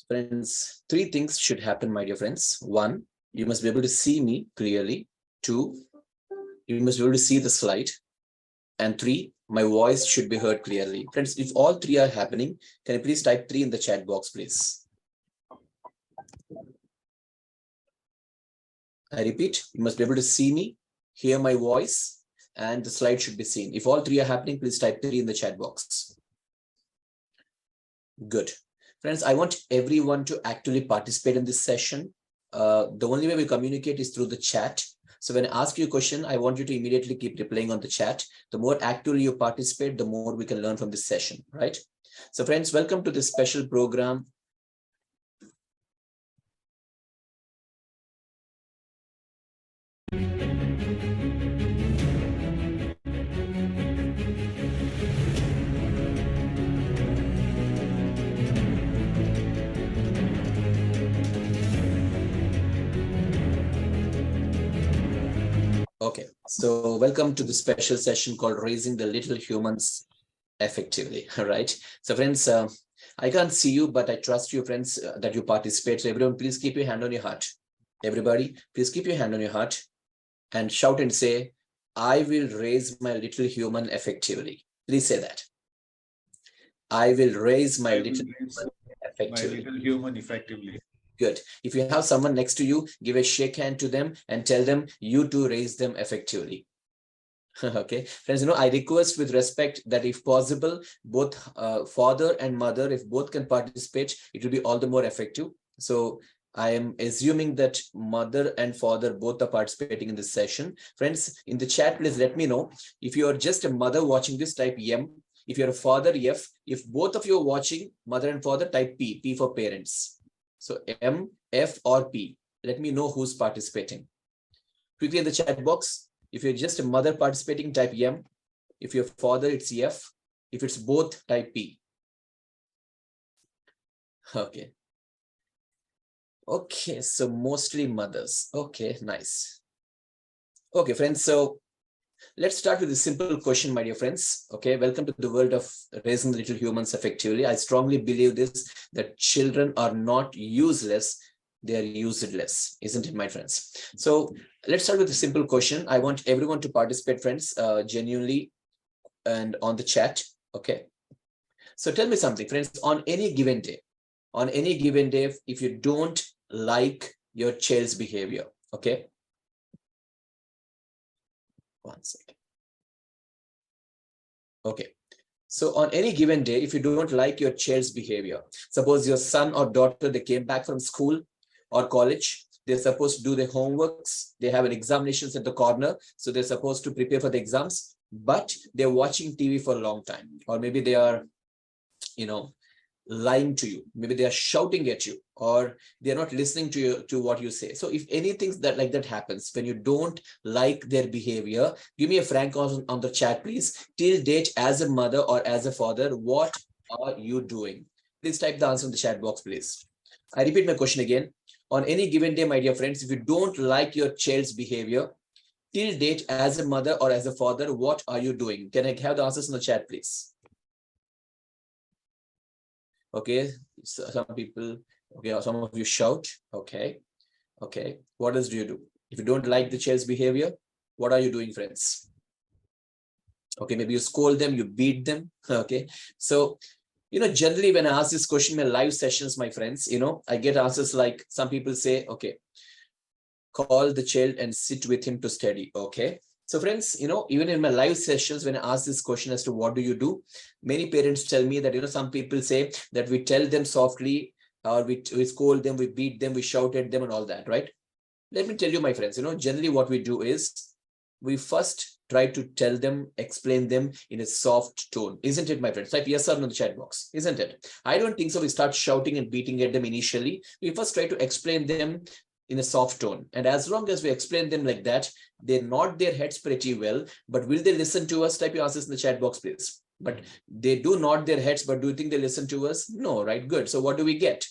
Friends, three things should happen, my dear friends. One, you must be able to see me clearly. Two, you must be able to see the slide. And three, my voice should be heard clearly. Friends, if all three are happening, can you please type 3 in the chat box, please? I repeat, you must be able to see me, hear my voice, and the slide should be seen. If all three are happening, please type 3 in the chat box. Good. Friends, I want everyone to actually participate in this session. The only way we communicate is through the chat. So when I ask you a question, I want you to immediately keep replying on the chat. The more actively you participate, the more we can learn from this session, right? So friends, welcome to this special program. Okay, so welcome to the special session called Raising the Little Humans Effectively, all right? So friends, I can't see you, but I trust you, friends, that you participate. So everyone, please keep your hand on your heart. Everybody, please keep your hand on your heart and shout and say, I will raise my little human effectively. Please say that. I will raise my little human effectively. Good. If you have someone next to you, give a shake hand to them and tell them you to raise them effectively. Okay, friends, I request with respect that if possible, both father and mother, if both can participate, it will be all the more effective. So I am assuming that mother and father both are participating in this session. Friends, in the chat, please let me know. If you are just a mother watching this, type M. If you're a father, F. If both of you are watching, mother and father, type P. P for parents. So M, F, or P. Let me know who's participating. Quickly in the chat box. If you're just a mother participating, type M. If you're father, it's F. If it's both, type P. Okay. Okay, so mostly mothers. Okay, nice. Okay, friends, so let's start with a simple question, my dear friends. Okay, welcome to the world of raising little humans effectively. I strongly believe this, that children are not useless, they are useless, isn't it, my friends? So let's start with a simple question. I want everyone to participate, friends, genuinely and on the chat. Okay, so tell me something, friends. On any given day, if you don't like your child's behavior, okay, one second. Okay, so on any given day, if you don't like your child's behavior, suppose your son or daughter, they came back from school or college, they're supposed to do their homeworks, they have an examinations at the corner, so they're supposed to prepare for the exams, but they're watching TV for a long time, or maybe they are, lying to you, maybe they are shouting at you, or they're not listening to you, to what you say. So if anything that like that happens, when you don't like their behavior, give me a frank on the chat, please. Till date, as a mother or as a father, what are you doing? Please type the answer in the chat box, please. I repeat my question again. On any given day, my dear friends, if you don't like your child's behavior, till date, as a mother or as a father, what are you doing? Can I have the answers in the chat, please? Okay, so some people, okay, some of you shout. Okay, what else do you do? If you don't like the child's behavior, what are you doing, friends? Okay, maybe you scold them, you beat them. Okay, so generally when I ask this question in my live sessions, my friends, I get answers like, some people say, okay, call the child and sit with him to study. Okay, so friends, even in my live sessions, when I ask this question as to what do you do, many parents tell me that, some people say that we tell them softly, or we scold them, we beat them, we shout at them and all that, right? Let me tell you, my friends, generally what we do is we first try to tell them, explain them in a soft tone. Isn't it, my friends? Type yes or no in the chat box. Isn't it? I don't think so. We start shouting and beating at them initially. We first try to explain them in a soft tone. And as long as we explain them like that, they nod their heads pretty well. But will they listen to us? Type your answers in the chat box, please. But they do nod their heads, but do you think they listen to us? No, right? Good. So what do we get?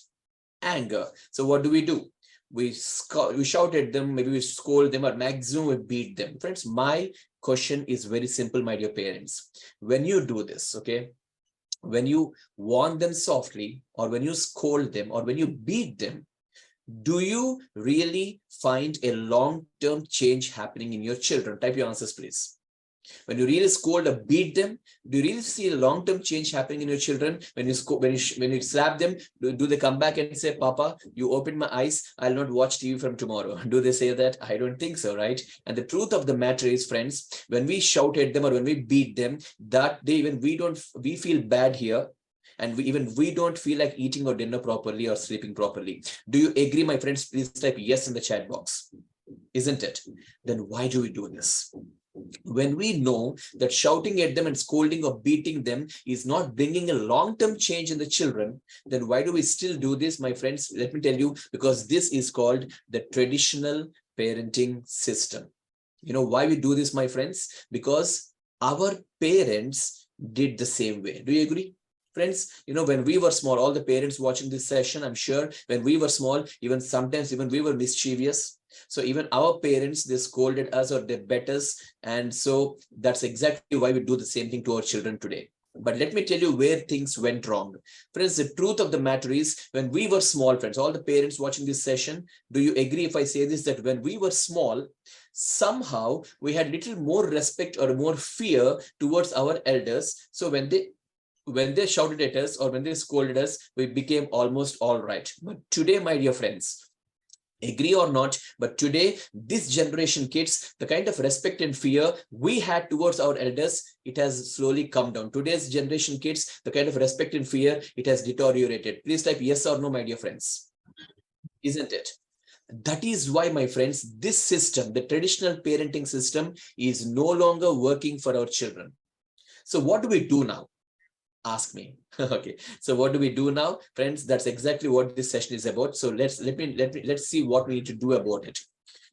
Anger. So what do? We shout at them, maybe we scold them, or maximum we beat them. Friends, my question is very simple, my dear parents. When you do this, okay, when you warn them softly, or when you scold them, or when you beat them, do you really find a long-term change happening in your children? Type your answers, please. When you really scold or beat them, do you really see a long-term change happening in your children? When you when you slap them, do they come back and say, Papa, you opened my eyes, I'll not watch TV from tomorrow? Do they say that? I don't think so, right? And the truth of the matter is, friends, when we shout at them or when we beat them, that day even we feel bad here. And we don't feel like eating our dinner properly or sleeping properly. Do you agree, my friends? Please type yes in the chat box. Isn't it? Then why do we do this? When we know that shouting at them and scolding or beating them is not bringing a long-term change in the children, then why do we still do this, my friends? Let me tell you, because this is called the traditional parenting system. You know why we do this, my friends? Because our parents did the same way. Do you agree? Friends, you know, when we were small, all the parents watching this session, I'm sure when we were small, even sometimes even we were mischievous. So even our parents, they scolded us or they bet us. And so that's exactly why we do the same thing to our children today. But let me tell you where things went wrong. Friends, the truth of the matter is, when we were small, friends, all the parents watching this session, do you agree if I say this, that when we were small, somehow we had little more respect or more fear towards our elders. So when they shouted at us or when they scolded us, we became almost all right. But today, my dear friends, agree or not, but today, this generation kids, the kind of respect and fear we had towards our elders, it has slowly come down. Today's generation kids, the kind of respect and fear, it has deteriorated. Please type yes or no, my dear friends. Isn't it? That is why, my friends, this system, the traditional parenting system, is no longer working for our children. So what do we do now? Ask me. Okay, so what do we do now, friends? That's exactly what this session is about. So let's see what we need to do about it.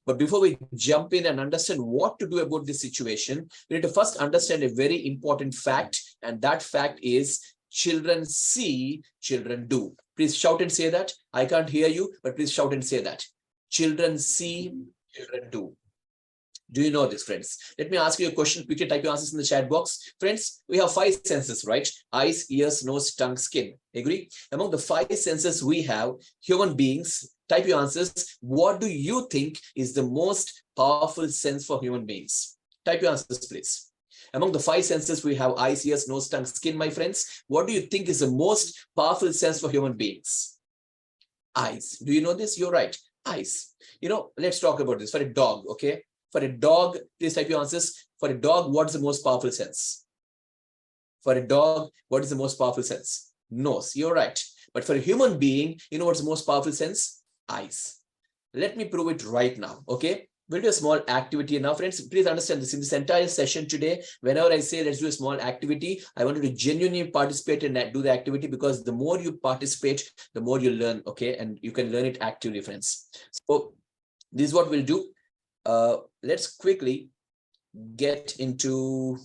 But before we jump in and understand what to do about this situation, we need to first understand a very important fact, and that fact is, children see, children do. Please shout and say that. I can't hear you, but please shout and say that. Children see, children do. Do you know this, friends? Let me ask you a question. Quickly type your answers in the chat box. Friends, we have 5 senses, right? Eyes, ears, nose, tongue, skin. Agree? Among the 5 senses we have, human beings, type your answers. What do you think is the most powerful sense for human beings? Type your answers, please. Among the 5 senses we have, eyes, ears, nose, tongue, skin, my friends. What do you think is the most powerful sense for human beings? Eyes. Do you know this? You're right. Eyes. You know, let's talk about this. For a dog, okay? For a dog, please type your answers. For a dog, what is the most powerful sense? For a dog, what is the most powerful sense? Nose. You're right. But for a human being, you know what's the most powerful sense? Eyes. Let me prove it right now, okay? We'll do a small activity now, friends. Please understand this. In this entire session today, whenever I say let's do a small activity, I want you to genuinely participate and do the activity, because the more you participate, the more you learn, okay? And you can learn it actively, friends. So this is what we'll do. Let's quickly get into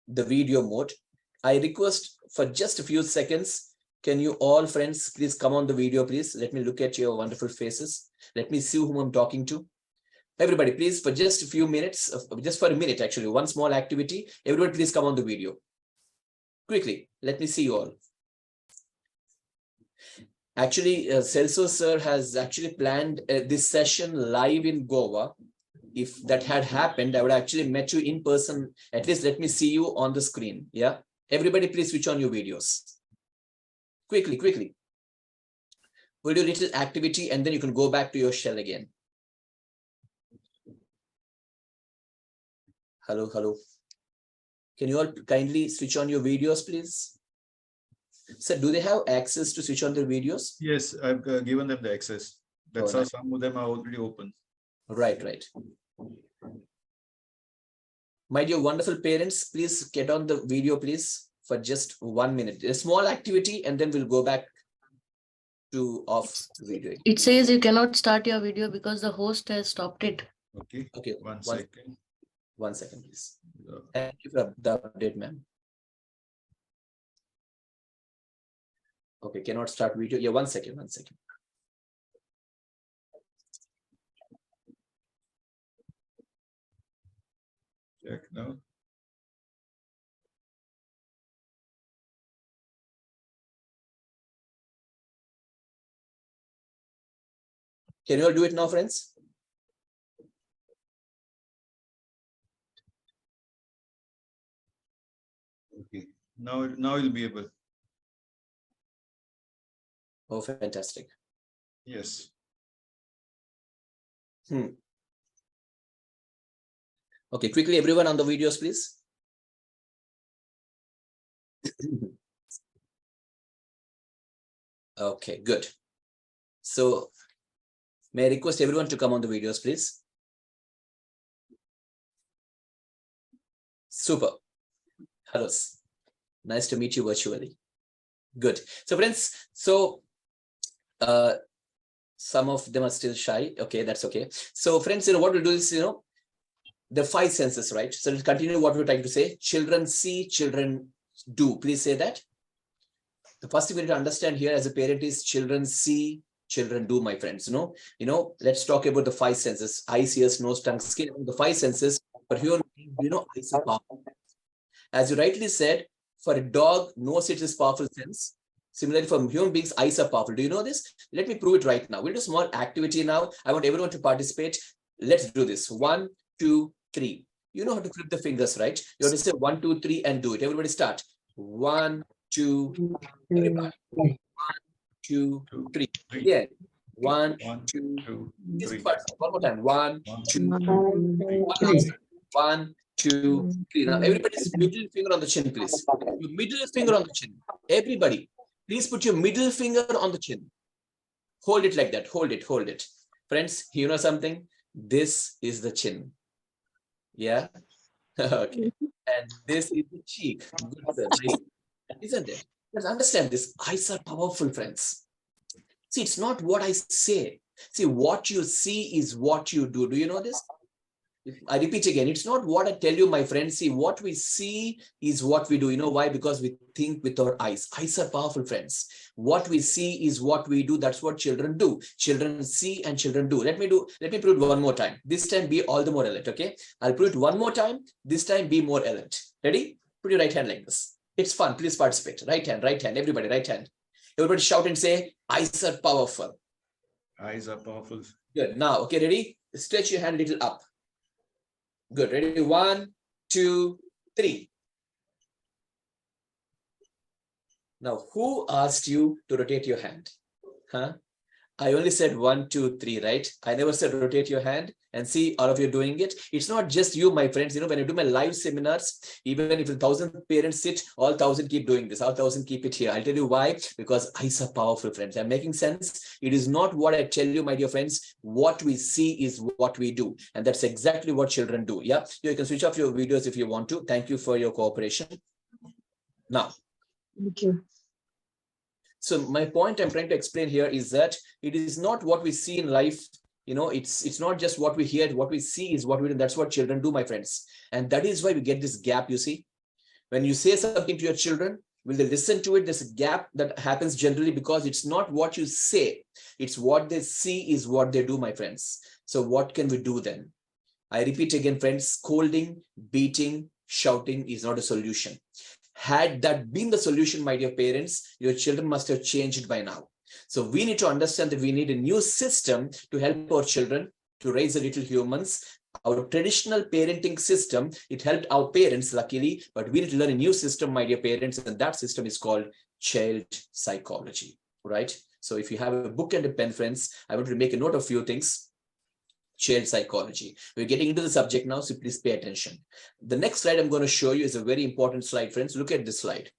the video mode. I request for just a few seconds, can you all, friends, please come on the video, please. Let me look at your wonderful faces. Let me see whom I'm talking to. Everybody, please, for just a few minutes, just for a minute, actually, one small activity. Everybody, please come on the video. Quickly, let me see you all. Actually, Celso sir has actually planned this session live in Goa. If that had happened, I would actually met you in person. At least let me see you on the screen. Yeah. Everybody, please switch on your videos. Quickly, quickly. We'll do a little activity and then you can go back to your shell again. Hello, hello. Can you all kindly switch on your videos, please? Sir, do they have access to switch on their videos? Yes, I've given them the access. That's how nice. some of them are already open. Right, right. My dear wonderful parents, please get on the video, please, for just 1 minute. A small activity, and then we'll go back to off video. It says you cannot start your video because the host has stopped it. Okay. Okay. One second. 1 second, please. Thank you for the update, ma'am. Okay, cannot start video. Yeah, 1 second, 1 second. Check now. Can you all do it now, friends? Okay. Now you'll be able. Oh, fantastic. Yes. Okay, quickly, everyone on the videos, please. Okay, good. So, may I request everyone to come on the videos, please? Super. Hello. Nice to meet you virtually. Good. So, friends, some of them are still shy. Okay, that's okay. So, friends, what we'll do is, the 5 senses, right? So, let's continue what we're trying to say. Children see, children do. Please say that. The first thing we need to understand here as a parent is children see, children do, my friends. Let's talk about the 5 senses: eyes, ears, nose, tongue, skin. The 5 senses for human beings, eyes are powerful. As you rightly said, for a dog, nose it is powerful sense. Similarly, for human beings, eyes are powerful. Do you know this? Let me prove it right now. We'll do a small activity now. I want everyone to participate. Let's do this. 1, 2, 3. You know how to flip the fingers, right? You have to say 1, 2, 3 and do it. Everybody start. 1, 2, everybody. 1, 2, 3. Yeah. 1, 2, 2, this 3. part. One more time. 1, 2, 3. 1, 2, 3. Now, everybody's middle finger on the chin, please. Your middle finger on the chin. Everybody, please put your middle finger on the chin. Hold it like that. Hold it. Hold it. Friends, you know something? This is the chin. Yeah. Okay. And this is the cheek. Good, sir. Nice. Isn't it? Let's understand this. Eyes are powerful, friends. See, it's not what I say. See, what you see is what you do. Do you know this? I repeat again, it's not what I tell you, my friends. See, what we see is what we do. You know why? Because we think with our eyes. Eyes are powerful, friends. What we see is what we do. That's what children do. Children see and children do. Let me prove it one more time. This time, be all the more alert, okay? I'll prove it one more time. This time, be more alert. Ready? Put your right hand like this. It's fun. Please participate. Right hand, everybody, right hand. Everybody shout and say, eyes are powerful. Eyes are powerful. Good. Now, okay, ready? Stretch your hand a little up. Good. Ready? 1, 2, 3. Now, who asked you to rotate your hand? Huh? I only said 1, 2, 3, right? I never said rotate your hand. And see, all of you doing it. It's not just you, my friends. When I do my live seminars, even if 1,000 parents sit, all 1,000 keep doing this. All 1,000 keep it here. I'll tell you why. Because eyes are powerful, friends. I'm making sense. It is not what I tell you, my dear friends. What we see is what we do. And that's exactly what children do. Yeah. You can switch off your videos if you want to. Thank you for your cooperation. Now. Thank you. So my point I'm trying to explain here is that it is not what we see in life. It's not just what we hear. What we see is what we do. That's what children do, my friends. And that is why we get this gap, you see. When you say something to your children, will they listen to it? There's a gap that happens generally because it's not what you say. It's what they see is what they do, my friends. So what can we do then? I repeat again, friends, scolding, beating, shouting is not a solution. Had that been the solution, my dear parents, your children must have changed by now. So we need to understand that we need a new system to help our children to raise the little humans. Our traditional parenting system, it helped our parents, luckily, but we need to learn a new system, my dear parents, and that system is called child psychology, right? So if you have a book and a pen, friends, I want to make a note of a few things. Child psychology. We're getting into the subject now, so please pay attention. The next slide I'm going to show you is a very important slide, friends. Look at this slide.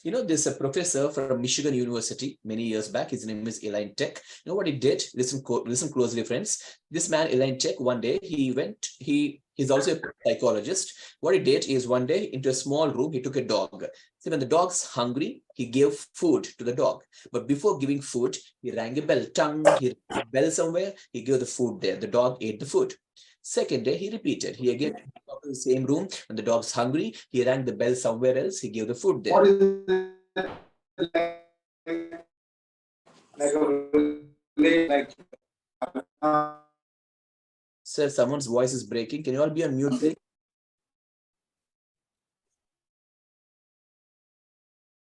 There's a professor from Michigan University many years back. His name is Elaine Tech. You know what he did? Listen closely, friends. This man, Elaine Tech, one day he's also a psychologist. What he did is one day into a small room, he took a dog. See, when the dog's hungry, he gave food to the dog. But before giving food, he rang a bell. He rang a bell somewhere, he gave the food there. The dog ate the food. Second day, he repeated. He again to the same room. When the dog's hungry, he rang the bell somewhere else. He gave the food there. Sir, someone's voice is breaking. Can you all be on mute, please?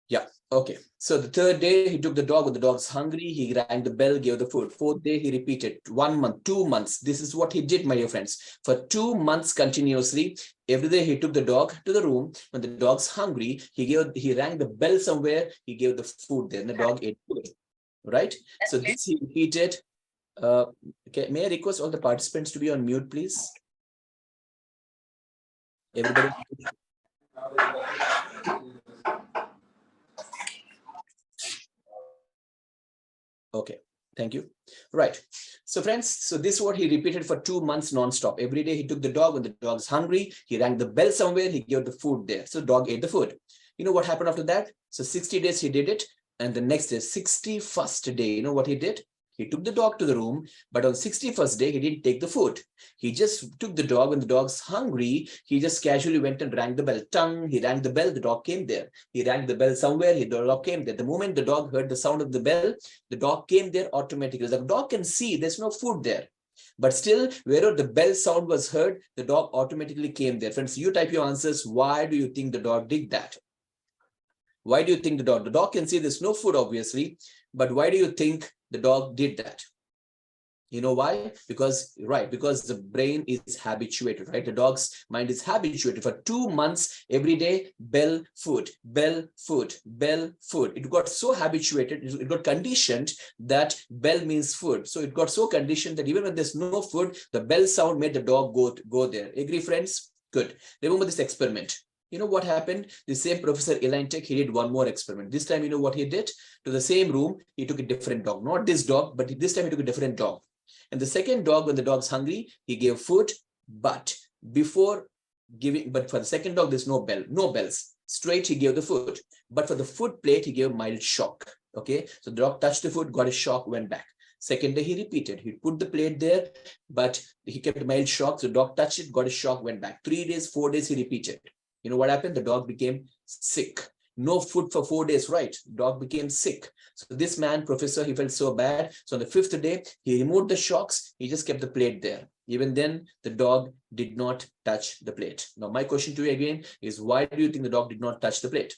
Yeah. Okay, so the third day he took the dog. When the dog's hungry, he rang the bell, gave the food. Fourth day he repeated. 1 month, 2 months. This is what he did, my dear friends. For 2 months continuously, every day he took the dog to the room. When the dog's hungry, he rang the bell somewhere. He gave the food there, and the dog ate food. Right? So this he repeated. Okay, may I request all the participants to be on mute, please? Everybody. Okay, thank you. Right. So friends, so this is what he repeated for 2 months non-stop. Every day he took the dog. When the dog's hungry, he rang the bell somewhere, he gave the food there. So the dog ate the food. You know what happened after that? So 60 days he did it. And the next day, 61st day, you know what he did? He took the dog to the room, but on 61st day, he didn't take the food. He just took the dog. When the dog's hungry, he just casually went and rang the bell. Tung, he rang the bell, the dog came there. He rang the bell somewhere, the dog came there. The moment the dog heard the sound of the bell, the dog came there automatically. The dog can see there's no food there. But still, wherever the bell sound was heard, the dog automatically came there. Friends, you type your answers. Why do you think the dog did that? Why do you think the dog can see there's no food, obviously, but why do you think the dog did that? You know why? Because the brain is habituated, right? The dog's mind is habituated for 2 months, every day, bell, food, bell, food, bell, food. It got so habituated, it got conditioned that bell means food. So it got so conditioned that even when there's no food, the bell sound made the dog go there. Agree, friends? Good. Remember this experiment. You know what happened? The same Professor Elaine Tech, he did one more experiment. This time, you know what he did? To the same room, he took a different dog. Not this dog, but this time he took a different dog. And the second dog, when the dog's hungry, he gave food, but for the second dog, there's no bells. Straight, he gave the food. But for the food plate, he gave mild shock. Okay, so the dog touched the food, got a shock, went back. Second day, he repeated. He put the plate there, but he kept a mild shock. So the dog touched it, got a shock, went back. 3 days, 4 days, he repeated. You know what happened? The dog became sick. No food for 4 days, right? Dog became sick. So this man, professor, he felt so bad. So on the 5th day, he removed the shocks. He just kept the plate there. Even then, the dog did not touch the plate. Now, my question to you again is, why do you think the dog did not touch the plate?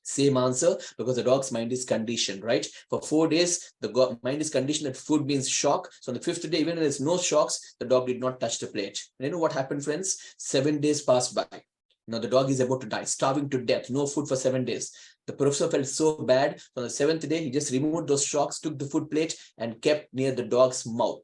Same answer, because the dog's mind is conditioned, right? For 4 days, the mind is conditioned that food means shock. So on the 5th day, even when there's no shocks, the dog did not touch the plate. And you know what happened, friends? 7 days passed by. Now the dog is about to die, starving to death, no food for 7 days. The professor felt so bad. So on the 7th day, he just removed those shocks, took the food plate and kept near the dog's mouth.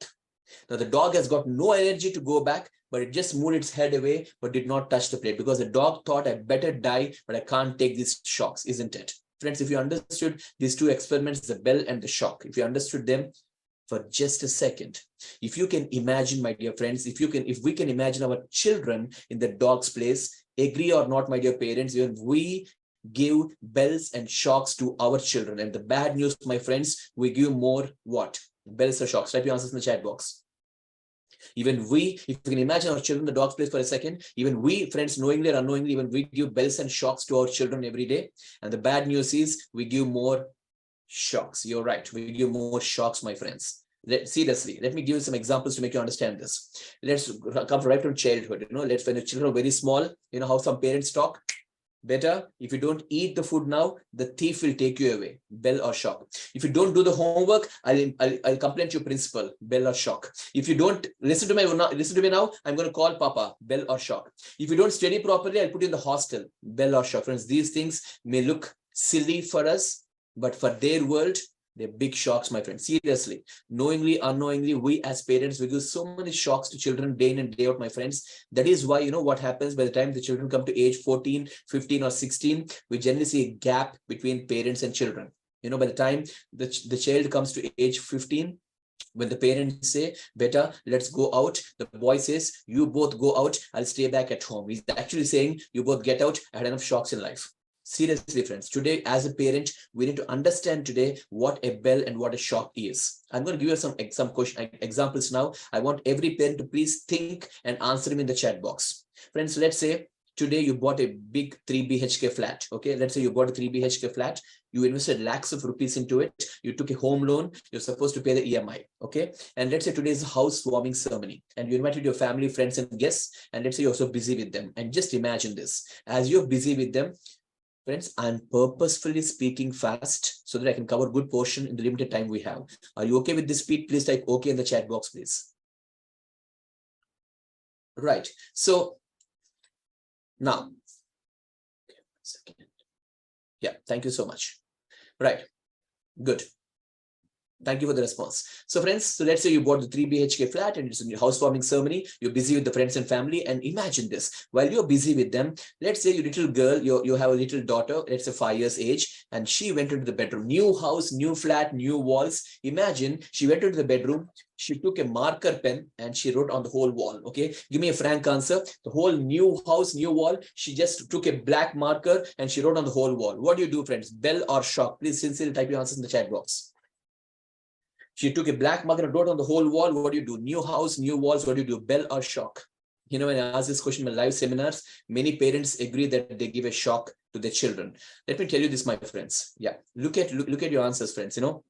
Now the dog has got no energy to go back, but it just moved its head away, but did not touch the plate because the dog thought, I better die, but I can't take these shocks, isn't it? Friends, if you understood these two experiments, the bell and the shock, if you understood them for just a second, if you can imagine, my dear friends, if we can imagine our children in the dog's place, agree or not, my dear parents, even we give bells and shocks to our children. And the bad news, my friends, we give more what? Bells or shocks. Type your answers in the chat box. Even we, if you can imagine our children in the dog's place for a second, even we, friends, knowingly or unknowingly, even we give bells and shocks to our children every day. And the bad news is we give more shocks. You're right. We give more shocks, my friends. Seriously, let me give you some examples to make you understand this. Let's come right from childhood. You know, when the children are very small, you know how some parents talk. Better, if you don't eat the food now, the thief will take you away. Bell or shock. If you don't do the homework, I'll complain to your principal. Bell or shock. If you don't listen to me now, I'm going to call Papa. Bell or shock. If you don't study properly, I'll put you in the hostel. Bell or shock. Friends, these things may look silly for us, but for their world, they're big shocks, my friends. Seriously, knowingly, unknowingly, we as parents, we give so many shocks to children day in and day out, my friends. That is why, you know what happens by the time the children come to age 14, 15 or 16, we generally see a gap between parents and children. You know, by the time the child comes to age 15, when the parents say, "Beta, let's go out," the boy says, "You both go out, I'll stay back at home." He's actually saying, "You both get out, I had enough shocks in life." Seriously, friends, today as a parent, we need to understand today what a bell and what a shock is. I'm going to give you some examples now. I want every parent to please think and answer them in the chat box. Friends, let's say today you bought a big 3 BHK flat. Okay, let's say you bought a 3 BHK flat. You invested lakhs of rupees into it. You took a home loan. You're supposed to pay the EMI. Okay, and let's say today is a housewarming ceremony, and you invited your family, friends, and guests. And let's say you're so busy with them. And just imagine this: as you're busy with them, Friends, I'm purposefully speaking fast so that I can cover good portion in the limited time we have. Are you okay with this speed? Please type okay in the chat box, please. Right. So now, yeah, thank you so much. Right. Good. Thank you for the response. So friends, so let's say you bought the 3 BHK flat and it's a housewarming ceremony. You're busy with the friends and family. And imagine this, while you're busy with them, let's say your little girl, you have a little daughter, let's say 5 years age, and she went into the bedroom. New house, new flat, new walls. Imagine she went into the bedroom. She took a marker pen and she wrote on the whole wall. Okay, give me a frank answer. The whole new house, new wall. She just took a black marker and she wrote on the whole wall. What do you do, friends? Bell or shock? Please sincerely type your answers in the chat box. She took a black marker and wrote on the whole wall. What do you do? New house, new walls. What do you do? Bell or shock? You know, when I ask this question in my live seminars, many parents agree that they give a shock to their children. Let me tell you this, my friends. Yeah, look at your answers, friends. You know,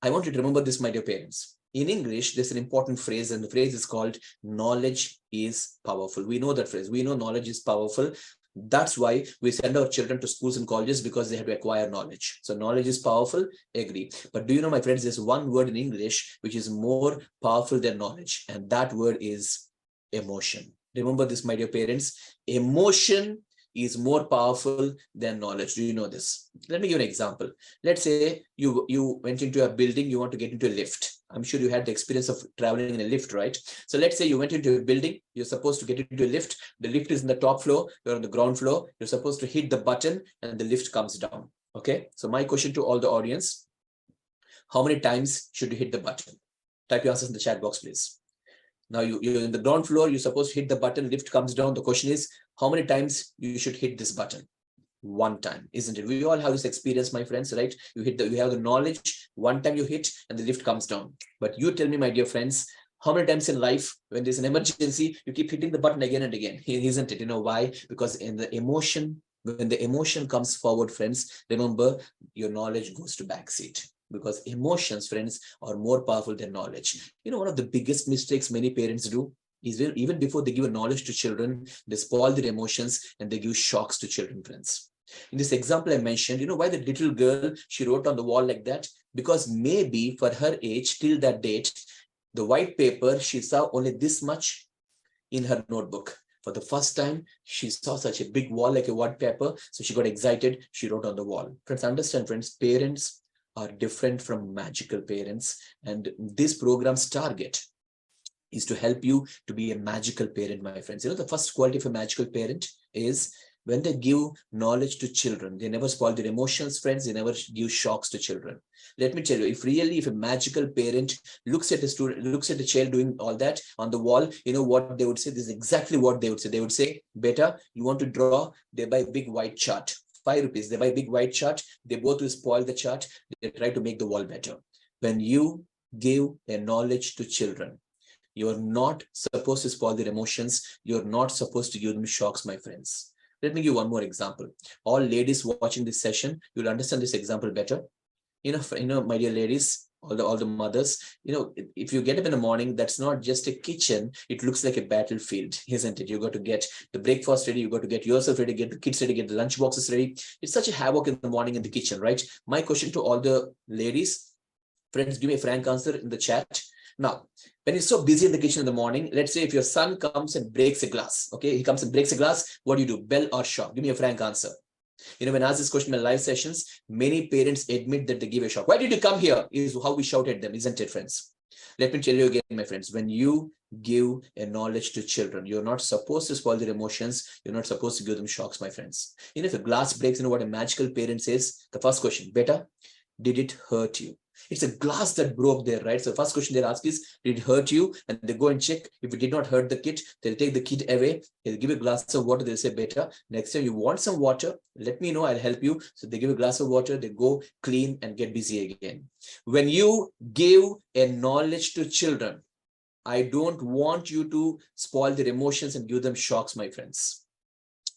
I want you to remember this, my dear parents. In English, there's an important phrase, and the phrase is called knowledge is powerful. We know that phrase. We know knowledge is powerful. That's why we send our children to schools and colleges, because they have to acquire knowledge. So knowledge is powerful, agree. But do you know, my friends, there's one word in English which is more powerful than knowledge, and that word is emotion. Remember this, my dear parents. Emotion is more powerful than knowledge. Do you know this? Let me give an example. Let's say you went into a building, you want to get into a lift. I'm sure you had the experience of traveling in a lift, right? So let's say you went into a building, you're supposed to get into a lift. The lift is in the top floor, you're on the ground floor. You're supposed to hit the button and the lift comes down. Okay. So my question to all the audience, how many times should you hit the button? Type your answers in the chat box, please. Now you're in the ground floor, you're supposed to hit the button, lift comes down. The question is, how many times you should hit this button? One time, isn't it? We all have this experience, my friends, right? You have the knowledge, one time you hit and the lift comes down. But you tell me, my dear friends, how many times in life, when there's an emergency, you keep hitting the button again and again, isn't it? You know why? Because in the emotion, when the emotion comes forward, friends, remember, your knowledge goes to backseat. Because emotions, friends, are more powerful than knowledge. You know, one of the biggest mistakes many parents do is even before they give a knowledge to children, they spoil their emotions and they give shocks to children, friends. In this example I mentioned, you know why the little girl, she wrote on the wall like that? Because maybe for her age, till that date, the white paper, she saw only this much in her notebook. For the first time, she saw such a big wall like a white paper. So she got excited. She wrote on the wall. Friends, understand, friends, parents are different from magical parents. And this program's target is to help you to be a magical parent, my friends. You know, the first quality of a magical parent is when they give knowledge to children, they never spoil their emotions, friends. They never give shocks to children. Let me tell you, if a magical parent looks at a student, looks at a child doing all that on the wall, you know what they would say? This is exactly what they would say. They would say, beta, you want to draw? They buy a big white chart, 5 rupees. They buy a big white chart. They both will spoil the chart. They try to make the wall better. When you give a knowledge to children, you're not supposed to spoil their emotions. You're not supposed to give them shocks, my friends. Let me give one more example. All ladies watching this session, you'll understand this example better. You know, my dear ladies, all the mothers, you know, if you get up in the morning, that's not just a kitchen. It looks like a battlefield, isn't it? You got to get the breakfast ready. You got to get yourself ready, get the kids ready, get the lunch boxes ready. It's such a havoc in the morning in the kitchen, right? My question to all the ladies, friends, give me a frank answer in the chat. Now, when you're so busy in the kitchen in the morning, let's say if your son comes and breaks a glass, okay, he comes and breaks a glass, what do? Bell or shock? Give me a frank answer. You know, when I ask this question in my live sessions, many parents admit that they give a shock. Why did you come here? Is how we shout at them, isn't it, friends? Let me tell you again, my friends, when you give a knowledge to children, you're not supposed to spoil their emotions. You're not supposed to give them shocks, my friends. You know, if a glass breaks, you know what a magical parent says? The first question, beta, did it hurt you? It's a glass that broke there, right? So the first question they ask is, did it hurt you? And they go and check. If it did not hurt the kid, they'll take the kid away. They'll give a glass of water. They'll say, better, next time you want some water, let me know, I'll help you. So they give a glass of water, they go clean and get busy again. When you give a knowledge to children, I don't want you to spoil their emotions and give them shocks, my friends.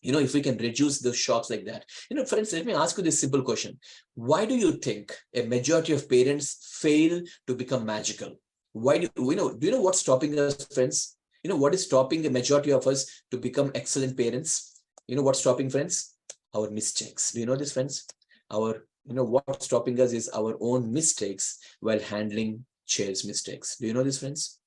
You know, if we can reduce those shocks like that. You know, friends, let me ask you this simple question. Why do you think a majority of parents fail to become magical? Why do you know what's stopping us, friends? You know, what is stopping the majority of us to become excellent parents? You know what's stopping, friends? our mistakes. Do you know this, friends? What's stopping us is our own mistakes while handling child's mistakes. Do you know this, friends?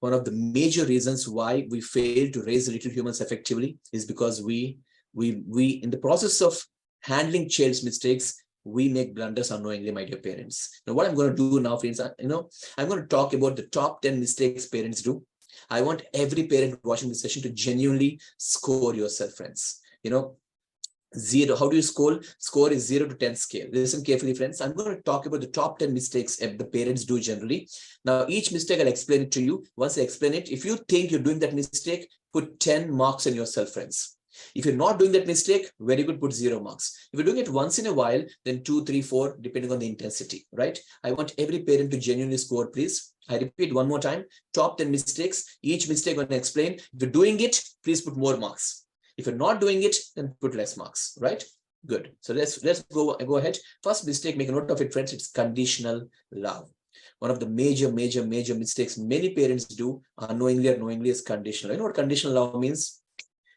One of the major reasons why we fail to raise little humans effectively is because we in the process of handling child's mistakes, we make blunders unknowingly, my dear parents. Now, what I'm going to do now, friends, I'm going to talk about the top 10 mistakes parents do. I want every parent watching this session to genuinely score yourself, friends. Zero. How do you score? Score is 0 to 10 scale. Listen carefully, friends. I'm going to talk about the top 10 mistakes the parents do generally. Now, each mistake I'll explain it to you. Once I explain it, if you think you're doing that mistake, put 10 marks on yourself, friends. If you're not doing that mistake, very good, put 0 marks. If you're doing it once in a while, then 2, 3, 4, depending on the intensity, right? I want every parent to genuinely score, please. I repeat one more time, top 10 mistakes. Each mistake I'm going to explain. If you're doing it, please put more marks. If you're not doing it, then put less marks, right? Good. So let's go ahead. First mistake, make a note of it, friends. It's conditional love. One of the major mistakes many parents do unknowingly or knowingly is conditional. You know what conditional love means?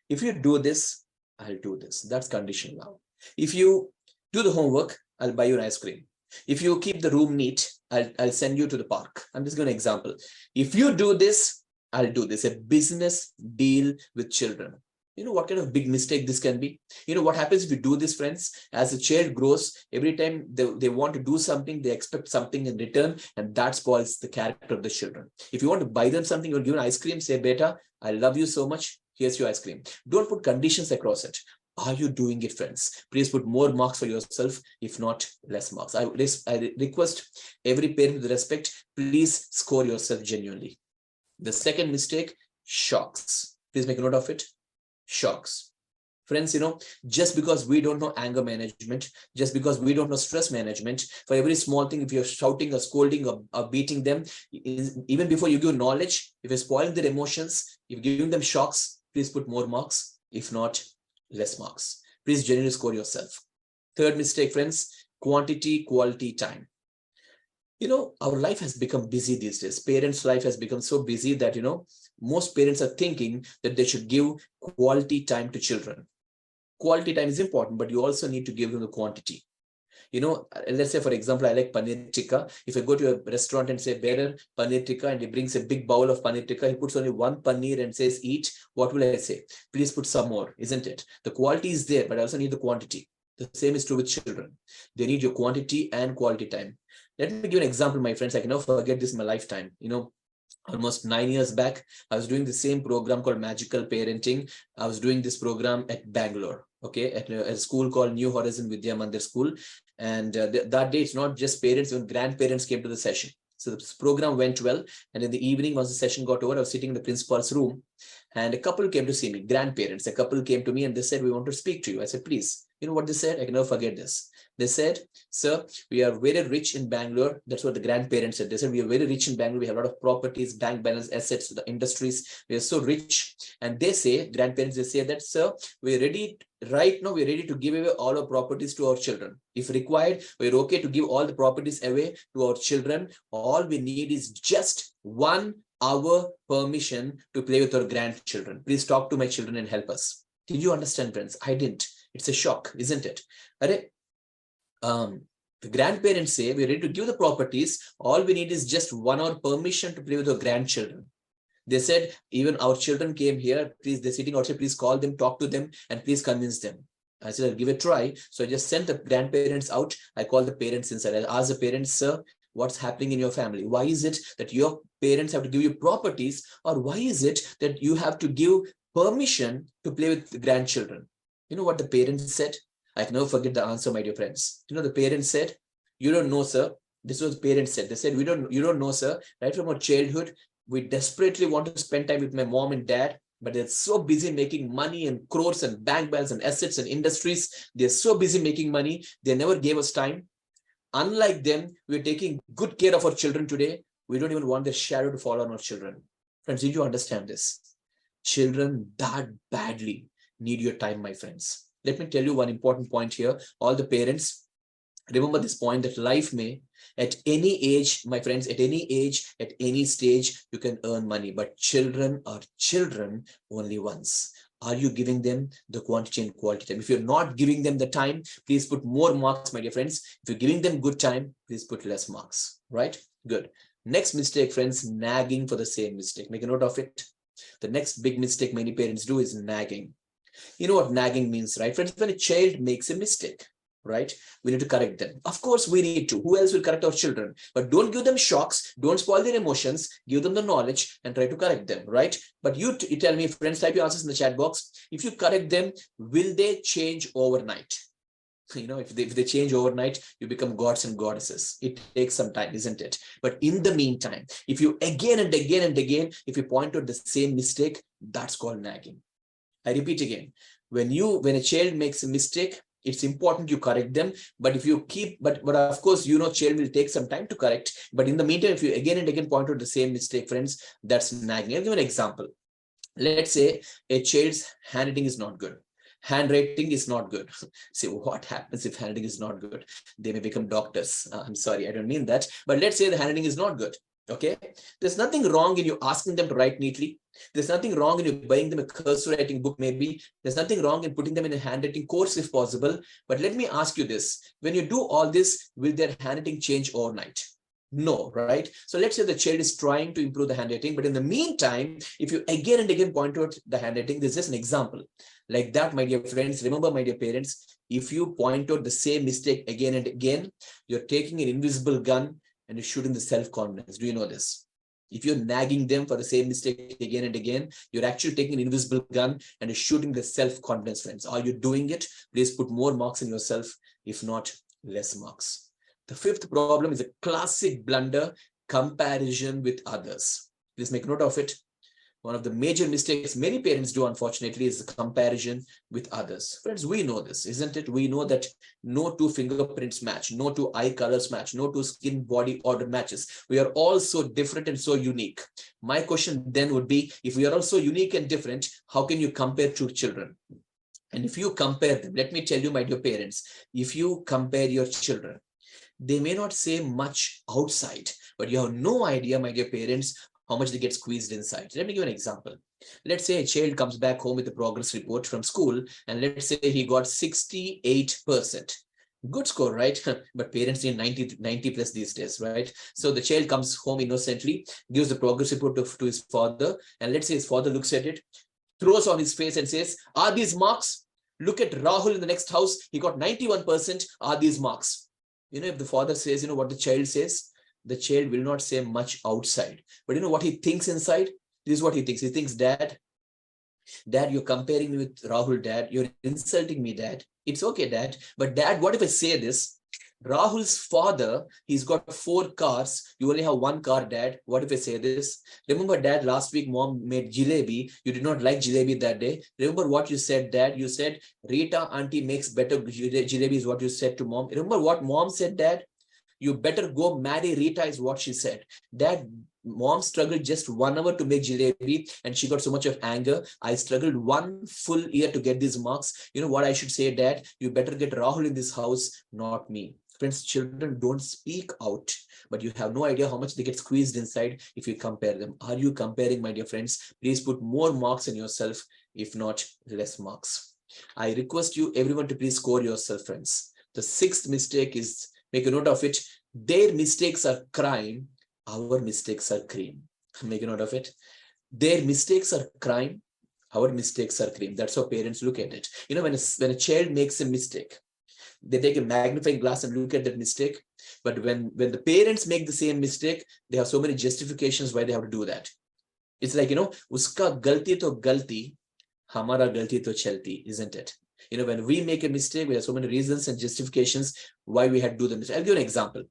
If you do this, I'll do this. That's conditional love. If you do the homework, I'll buy you an ice cream. If you keep the room neat, I'll send you to the park. I'm just going to example. If you do this, I'll do this. A business deal with children. You know what kind of big mistake this can be? You know what happens if you do this, friends? As the child grows, every time they want to do something, they expect something in return, and that spoils the character of the children. If you want to buy them something, you'll give an ice cream, say, beta, I love you so much. Here's your ice cream. Don't put conditions across it. Are you doing it, friends? Please put more marks for yourself, if not less marks. I request every parent with respect, please score yourself genuinely. The second mistake, shocks. Please make a note of it. Shocks. Friends, just because we don't know anger management, just because we don't know stress management, for every small thing, if you're shouting or scolding or beating them, even before you give knowledge, if you're spoiling their emotions, if you're giving them shocks, please put more marks. If not, less marks. Please genuinely score yourself. Third mistake, friends, quantity, quality, time. Our life has become busy these days. Parents' life has become so busy that, most parents are thinking that they should give quality time to children. Quality time is important, but you also need to give them the quantity. Let's say, for example, I like paneer tikka. If I go to a restaurant and say, bearer, paneer tikka, and he brings a big bowl of paneer tikka, he puts only one paneer and says, eat, what will I say? Please put some more, isn't it? The quality is there, but I also need the quantity. The same is true with children. They need your quantity and quality time. Let me give an example, my friends. I can never forget this in my lifetime. Almost 9 years back, I was doing the same program called Magical Parenting. I was doing this program at Bangalore, okay, at a school called New Horizon Vidya Mandir School. And that day, it's not just parents, even grandparents came to the session. So the program went well. And in the evening, once the session got over, I was sitting in the principal's room, and a couple came to see me, grandparents. A couple came to me and they said, we want to speak to you. I said, please. You know what they said? I can never forget this. They said, sir, we are very rich in Bangalore. That's what the grandparents said. They said, we are very rich in Bangalore. We have a lot of properties, bank balance, assets, the industries. We are so rich. And they say, grandparents, they say that, sir, we're ready. Right now, we're ready to give away all our properties to our children. If required, we're okay to give all the properties away to our children. All we need is just 1 hour permission to play with our grandchildren. Please talk to my children and help us. Did you understand, friends? I didn't. It's a shock, isn't it? The grandparents say we're ready to give the properties. All we need is just 1 hour permission to play with our grandchildren. They said, even our children came here. Please, they're sitting outside. Please call them, talk to them, and please convince them. I said, I'll give it a try. So I just sent the grandparents out. I called the parents inside. I asked the parents, sir, what's happening in your family? Why is it that your parents have to give you properties? Or why is it that you have to give permission to play with the grandchildren? You know what the parents said? I can never forget the answer, my dear friends. The parents said, you don't know, sir. This was the parents said. They said, you don't know, sir. Right from our childhood, we desperately want to spend time with my mom and dad, but they're so busy making money and crores and bank balance and assets and industries. They're so busy making money. They never gave us time. Unlike them, we're taking good care of our children today. We don't even want their shadow to fall on our children. Friends, did you understand this? Children that badly need your time, my friends. Let me tell you one important point here. All the parents, remember this point that life may, at any age, my friends, at any age, at any stage, you can earn money. But children are children only once. Are you giving them the quantity and quality time? If you're not giving them the time, please put more marks, my dear friends. If you're giving them good time, please put less marks, right? Good. Next mistake, friends, nagging for the same mistake. Make a note of it. The next big mistake many parents do is nagging. You know what nagging means, right? Friends, when a child makes a mistake, right, we need to correct them. Of course, we need to. Who else will correct our children? But don't give them shocks. Don't spoil their emotions. Give them the knowledge and try to correct them, right? But you tell me, friends, type your answers in the chat box. If you correct them, will they change overnight? You know, if they change overnight, you become gods and goddesses. It takes some time, isn't it? But in the meantime, if you again and again and again, if you point out the same mistake, that's called nagging. I repeat again, when a child makes a mistake, it's important you correct them. But if you keep, but of course, you know, child will take some time to correct. But in the meantime, if you again and again point out the same mistake, friends, that's nagging. I'll give an example. Let's say a child's handwriting is not good. Handwriting is not good. See, what happens if handwriting is not good? They may become doctors. I'm sorry, I don't mean that. But let's say the handwriting is not good. Okay, there's nothing wrong in you asking them to write neatly. There's nothing wrong in you buying them a cursive writing book, maybe. There's nothing wrong in putting them in a handwriting course if possible. But let me ask you this. When you do all this, will their handwriting change overnight? No, right? So let's say the child is trying to improve the handwriting, but in the meantime, if you again and again point out the handwriting, this is just an example. Like that, my dear friends, remember, my dear parents, if you point out the same mistake again and again, you're taking an invisible gun and you're shooting the self-confidence. Do you know this? If you're nagging them for the same mistake again and again, you're actually taking an invisible gun and you're shooting the self-confidence, friends. Are you doing it? Please put more marks in yourself. If not, less marks. The fifth problem is a classic blunder, comparison with others. Please make note of it. One of the major mistakes many parents do, unfortunately, is the comparison with others. Friends, we know this, isn't it? We know that no two fingerprints match, no two eye colors match, no two skin body order matches. We are all so different and so unique. My question then would be, if we are all so unique and different, how can you compare two children? And if you compare them, let me tell you, my dear parents, if you compare your children, they may not say much outside, but you have no idea, my dear parents, how much they get squeezed inside. Let me give an example. Let's say a child comes back home with a progress report from school, and let's say he got 68%. Good score, right? But parents need 90 plus these days, right? So the child comes home innocently, gives the progress report to his father, and let's say his father looks at it, throws on his face and says, are these marks? Look at Rahul in the next house. He got 91%. Are these marks? You know, if the father says, you know what the child says, the child will not say much outside. But you know what he thinks inside? This is what he thinks. He thinks, Dad, you're comparing me with Rahul, Dad. You're insulting me, Dad. It's okay, Dad. But Dad, what if I say this? Rahul's father, he's got 4 cars. You only have 1 car, Dad. What if I say this? Remember, Dad, last week mom made jalebi. You did not like jalebi that day. Remember what you said, Dad? You said, Rita auntie makes better jalebi is what you said to mom. Remember what mom said, Dad? You better go marry Rita is what she said. Dad, mom struggled just 1 hour to make jalebi and she got so much of anger. I struggled 1 full year to get these marks. You know what I should say, Dad? You better get Rahul in this house, not me. Friends, children don't speak out, but you have no idea how much they get squeezed inside if you compare them. Are you comparing, my dear friends? Please put more marks in yourself, if not less marks. I request you, everyone, to please score yourself, friends. The 6th mistake is, make a note of it, their mistakes are crime, our mistakes are cream. Make a note of it. Their mistakes are crime, our mistakes are cream. That's how parents look at it. You know, when a child makes a mistake, they take a magnifying glass and look at that mistake. But when the parents make the same mistake, they have so many justifications why they have to do that. It's like, you know, uska galti to galti, hamara galti to chalti, isn't it? You know, when we make a mistake, we have so many reasons and justifications why we had to do the mistake. I'll give you an example.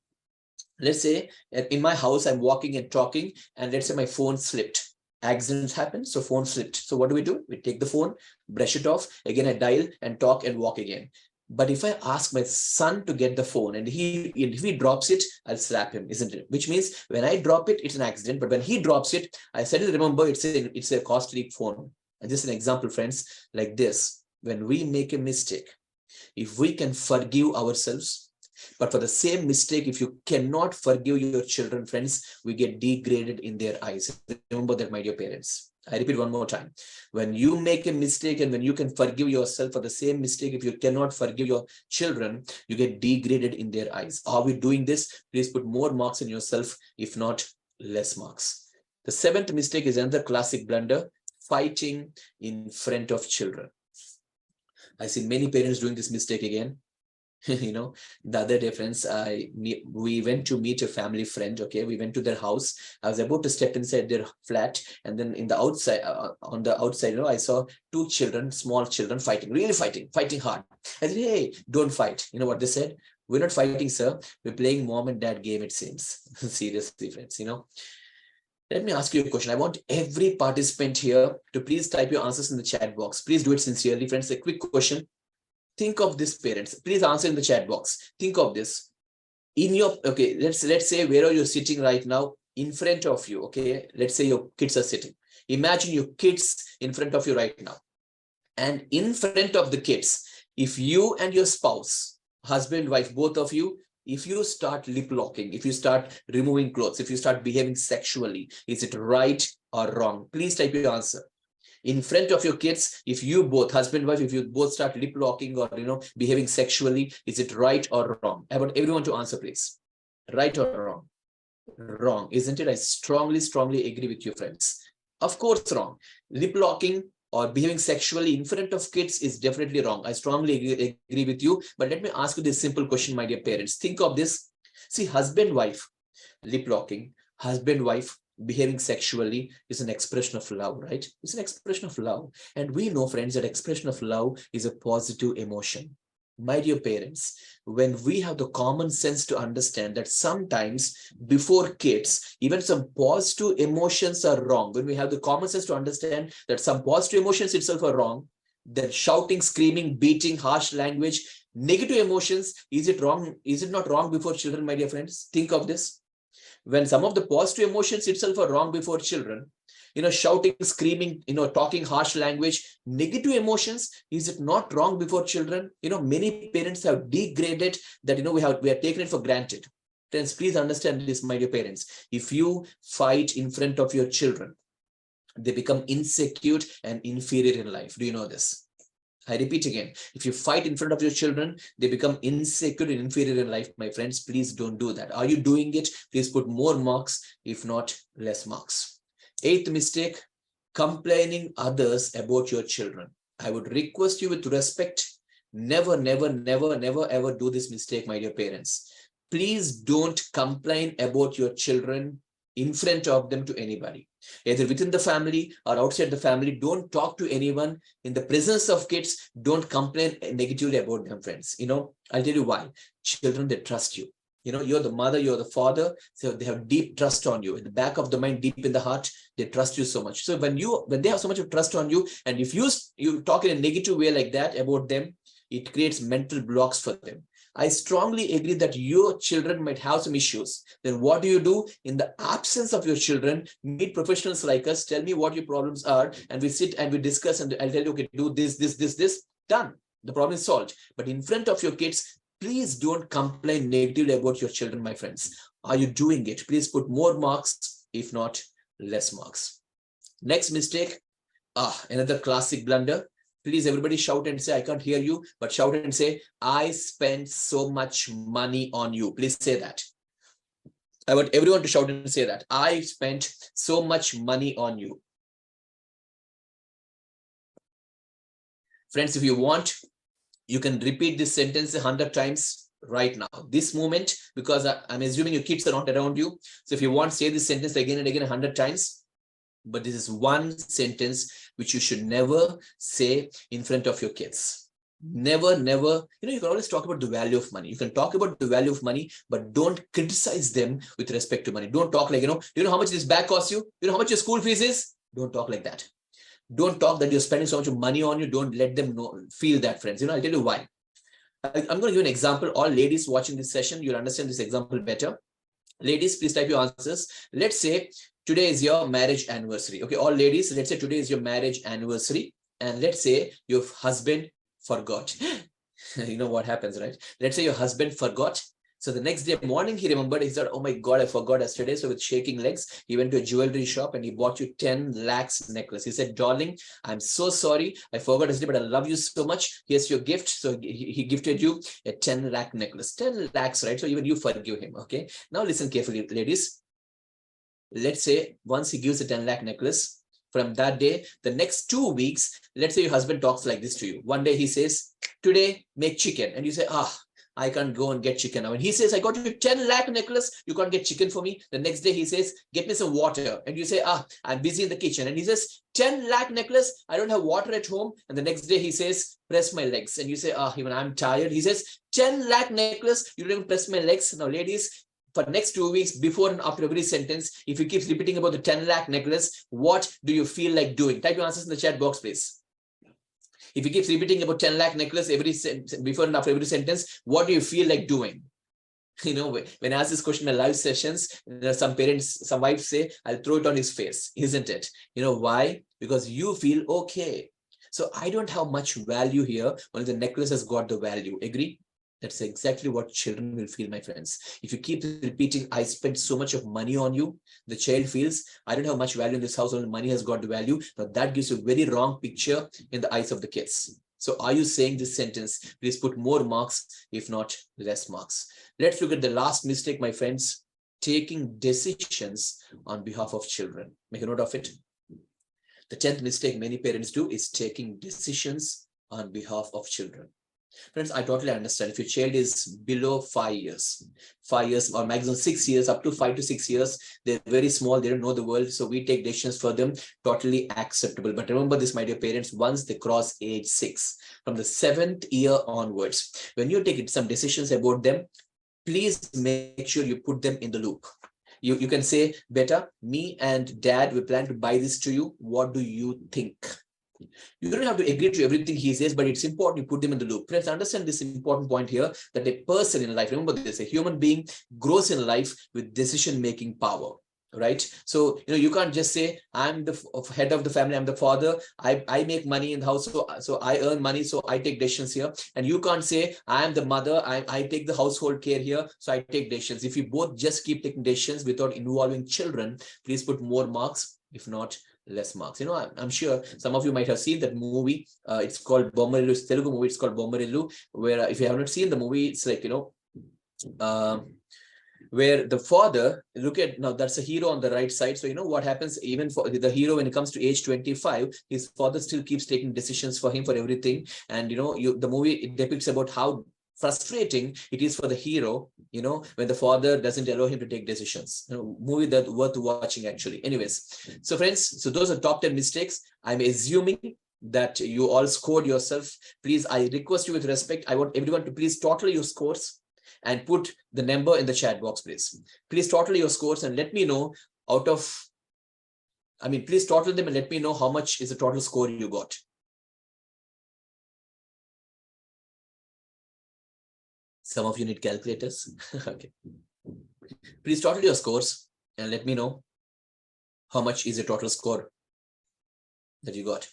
Let's say in my house, I'm walking and talking, and let's say my phone slipped. Accidents happen, so phone slipped. So what do? We take the phone, brush it off. Again, I dial and talk and walk again. But if I ask my son to get the phone and if he drops it, I'll slap him, isn't it? Which means when I drop it, it's an accident. But when he drops it, I suddenly remember it's a costly phone. And just an example, friends, like this. When we make a mistake, if we can forgive ourselves, but for the same mistake, if you cannot forgive your children, friends, we get degraded in their eyes. Remember that, my dear parents. I repeat one more time. When you make a mistake and when you can forgive yourself for the same mistake, if you cannot forgive your children, you get degraded in their eyes. Are we doing this? Please put more marks in yourself, if not less marks. The seventh mistake is another classic blunder, fighting in front of children. I see many parents doing this mistake again. You know, the other day, friends, we went to meet a family friend. Okay, we went to their house. I was about to step inside their flat, and then in the outside, on the outside, I saw two children, small children, fighting, really fighting hard. I said, hey, don't fight. You know what they said? We're not fighting, sir. We're playing mom and dad game, it seems. Seriously, friends, Let me ask you a question. I want every participant here to please type your answers in the chat box. Please do it sincerely, friends. A quick question. Think of this, parents. Please answer in the chat box. Think of this. Let's say where are you sitting right now? In front of you, okay? Let's say your kids are sitting. Imagine your kids in front of you right now. And in front of the kids, if you and your spouse, husband, wife, both of you, if you start lip locking, if you start removing clothes, if you start behaving sexually, is it right or wrong? Please type your answer. In front of your kids, if you both, husband, wife, if you both start lip locking or behaving sexually, is it right or wrong? I want everyone to answer, please. Right or wrong? Wrong, isn't it? I strongly agree with you, friends. Of course, wrong. Lip locking or behaving sexually in front of kids is definitely wrong. I strongly agree with you. But let me ask you this simple question, my dear parents. Think of this. See, husband, wife, lip locking, husband, wife, behaving sexually is an expression of love, right? It's an expression of love. And we know, friends, that expression of love is a positive emotion. My dear parents, when we have the common sense to understand that sometimes before kids, even some positive emotions are wrong, when we have the common sense to understand that some positive emotions itself are wrong, then shouting, screaming, beating, harsh language, negative emotions, is it wrong? Is it not wrong before children, my dear friends? Think of this. When some of the positive emotions itself are wrong before children, shouting, screaming, talking harsh language, negative emotions, is it not wrong before children? Many parents have degraded that, we are taking it for granted. Friends, please understand this, my dear parents. If you fight in front of your children, they become insecure and inferior in life. Do you know this? I repeat again, if you fight in front of your children, they become insecure and inferior in life, my friends. Please don't do that. Are you doing it? Please put more marks, if not less marks. Eighth mistake, complaining others about your children. I would request you with respect, never ever do this mistake, my dear parents. Please don't complain about your children in front of them to anybody, either within the family or outside the family. Don't talk to anyone in the presence of kids. Don't complain negatively about them, friends. I'll tell you why. Children, they trust you. You're the mother, you're the father, so they have deep trust on you. In the back of the mind, deep in the heart, they trust you so much. So when they have so much of trust on you, and if you talk in a negative way like that about them, it creates mental blocks for them. I strongly agree that your children might have some issues. Then what do you do? In the absence of your children, meet professionals like us, tell me what your problems are, and we sit and we discuss, and I'll tell you, okay, do this, done. The problem is solved. But in front of your kids, please don't complain negatively about your children, my friends. Are you doing it? Please put more marks, if not less marks. Next mistake, another classic blunder. Please, everybody shout and say, I can't hear you, but shout and say, I spent so much money on you. Please say that. I want everyone to shout and say that. I spent so much money on you. Friends, if you want, you can repeat this sentence 100 times right now. This moment, because I'm assuming your kids are not around you. So if you want, say this sentence again and again 100 times. But this is one sentence which you should never say in front of your kids. Never. You can always talk about the value of money. You can talk about the value of money, but don't criticize them with respect to money. Don't talk like, do you know how much this bag costs you? You know how much your school fees is? Don't talk like that. Don't talk that you're spending so much money on you. Don't let them feel that, friends. I'll tell you why. I'm going to give an example. All ladies watching this session, you'll understand this example better. Ladies, please type your answers. Let's say today is your marriage anniversary. Okay, all ladies, let's say today is your marriage anniversary. And let's say your husband forgot. You know what happens, right? Let's say your husband forgot So the next day morning, he remembered, he said, oh my God, I forgot yesterday. So with shaking legs, he went to a jewelry shop and he bought you 10 lakhs necklace. He said, darling, I'm so sorry. I forgot yesterday, but I love you so much. Here's your gift. So he gifted you a 10 lakh necklace, 10 lakhs, right? So even you forgive him. Okay. Now listen carefully, ladies. Let's say once he gives a 10 lakh necklace, from that day, the next 2 weeks, let's say your husband talks like this to you. One day he says, today make chicken. And you say, I can't go and get chicken now. And he says, I got you 10 lakh necklace. You can't get chicken for me. The next day he says, get me some water. And you say, I'm busy in the kitchen. And he says, 10 lakh necklace. I don't have water at home. And the next day he says, press my legs. And you say, even I'm tired. He says, 10 lakh necklace. You don't even press my legs. Now, ladies, for next 2 weeks, before and after every sentence, if you keep repeating about the 10 lakh necklace, what do you feel like doing? Type your answers in the chat box, please. If you keep repeating about 10 lakh necklace before and after every sentence, what do you feel like doing? You know, when I ask this question in live sessions, some parents, some wives say, I'll throw it on his face, isn't it? You know why? Because you feel okay. So I don't have much value here. Only the necklace has got the value. Agree? That's exactly what children will feel, my friends. If you keep repeating, I spent so much of money on you, the child feels, I don't have much value in this house, only money has got the value. Now that gives you a very wrong picture in the eyes of the kids. So are you saying this sentence? Please put more marks, if not less marks. Let's look at the last mistake, my friends. Taking decisions on behalf of children. Make a note of it. The 10th mistake many parents do is taking decisions on behalf of children. Friends, I totally understand. If your child is below 5 years or maximum 6 years, up to 5 to 6 years, they're very small, they don't know the world. So we take decisions for them, totally acceptable. But remember this, my dear parents, once they cross age 6, from the 7th year onwards, when you take some decisions about them, please make sure you put them in the loop. You can say, beta, me and dad, we plan to buy this to you. What do you think? You don't have to agree to everything he says, but it's important you put them in the loop. Friends, understand this important point here, that a person in life, remember this, a human being grows in life with decision-making power, right? So, you can't just say, I'm the head of the family, I'm the father, I make money in the house, so I earn money, so I take decisions here. And you can't say, I'm the mother, I take the household care here, so I take decisions. If you both just keep taking decisions without involving children, please put more marks, if not less marks. I'm sure some of you might have seen that movie. It's called Bommarillu. It's Telugu movie. It's called Bommarillu, where if you have not seen the movie, it's like, where the father, look at, now that's a hero on the right side. So what happens even for the hero when it comes to age 25, his father still keeps taking decisions for him for everything. And the movie, it depicts about how frustrating it is for the hero, when the father doesn't allow him to take decisions. Movie that worth watching, actually. Anyways, so friends, so those are top 10 mistakes. I'm assuming that you all scored yourself. Please, I request you with respect, I want everyone to please total your scores and put the number in the chat box, please. Please total your scores and let me know please total them and let me know how much is the total score you got. Some of you need calculators. Okay. Please total your scores and let me know how much is the total score that you got.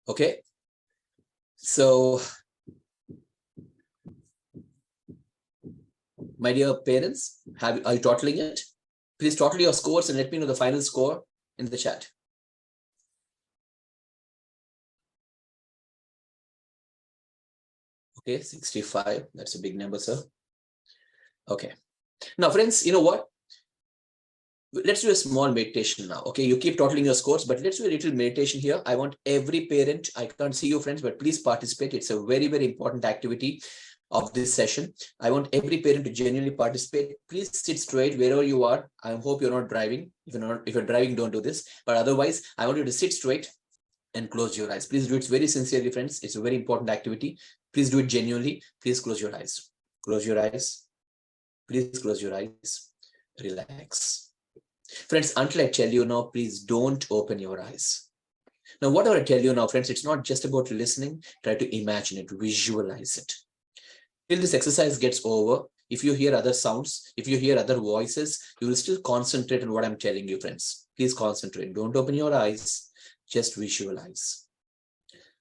Okay. So, my dear parents, are you totaling it? Please total your scores and let me know the final score in the chat. Okay, 65. That's a big number, sir. Okay. Now, friends, you know what? Let's do a small meditation now. Okay, you keep totaling your scores, but let's do a little meditation here. I want every parent, I can't see you, friends, but please participate. It's a very, very important activity of this session. I want every parent to genuinely participate. Please sit straight wherever you are. I hope you're not driving. If you're driving, don't do this. But otherwise, I want you to sit straight and close your eyes. Please do it very sincerely, friends. It's a very important activity. Please do it genuinely. Please close your eyes. Close your eyes. Please close your eyes. Relax. Friends, until I tell you now, please don't open your eyes. Now, whatever I tell you now, friends, it's not just about listening. Try to imagine it, visualize it. Till this exercise gets over, if you hear other sounds, if you hear other voices, you will still concentrate on what I'm telling you, friends. Please concentrate. Don't open your eyes. Just visualize.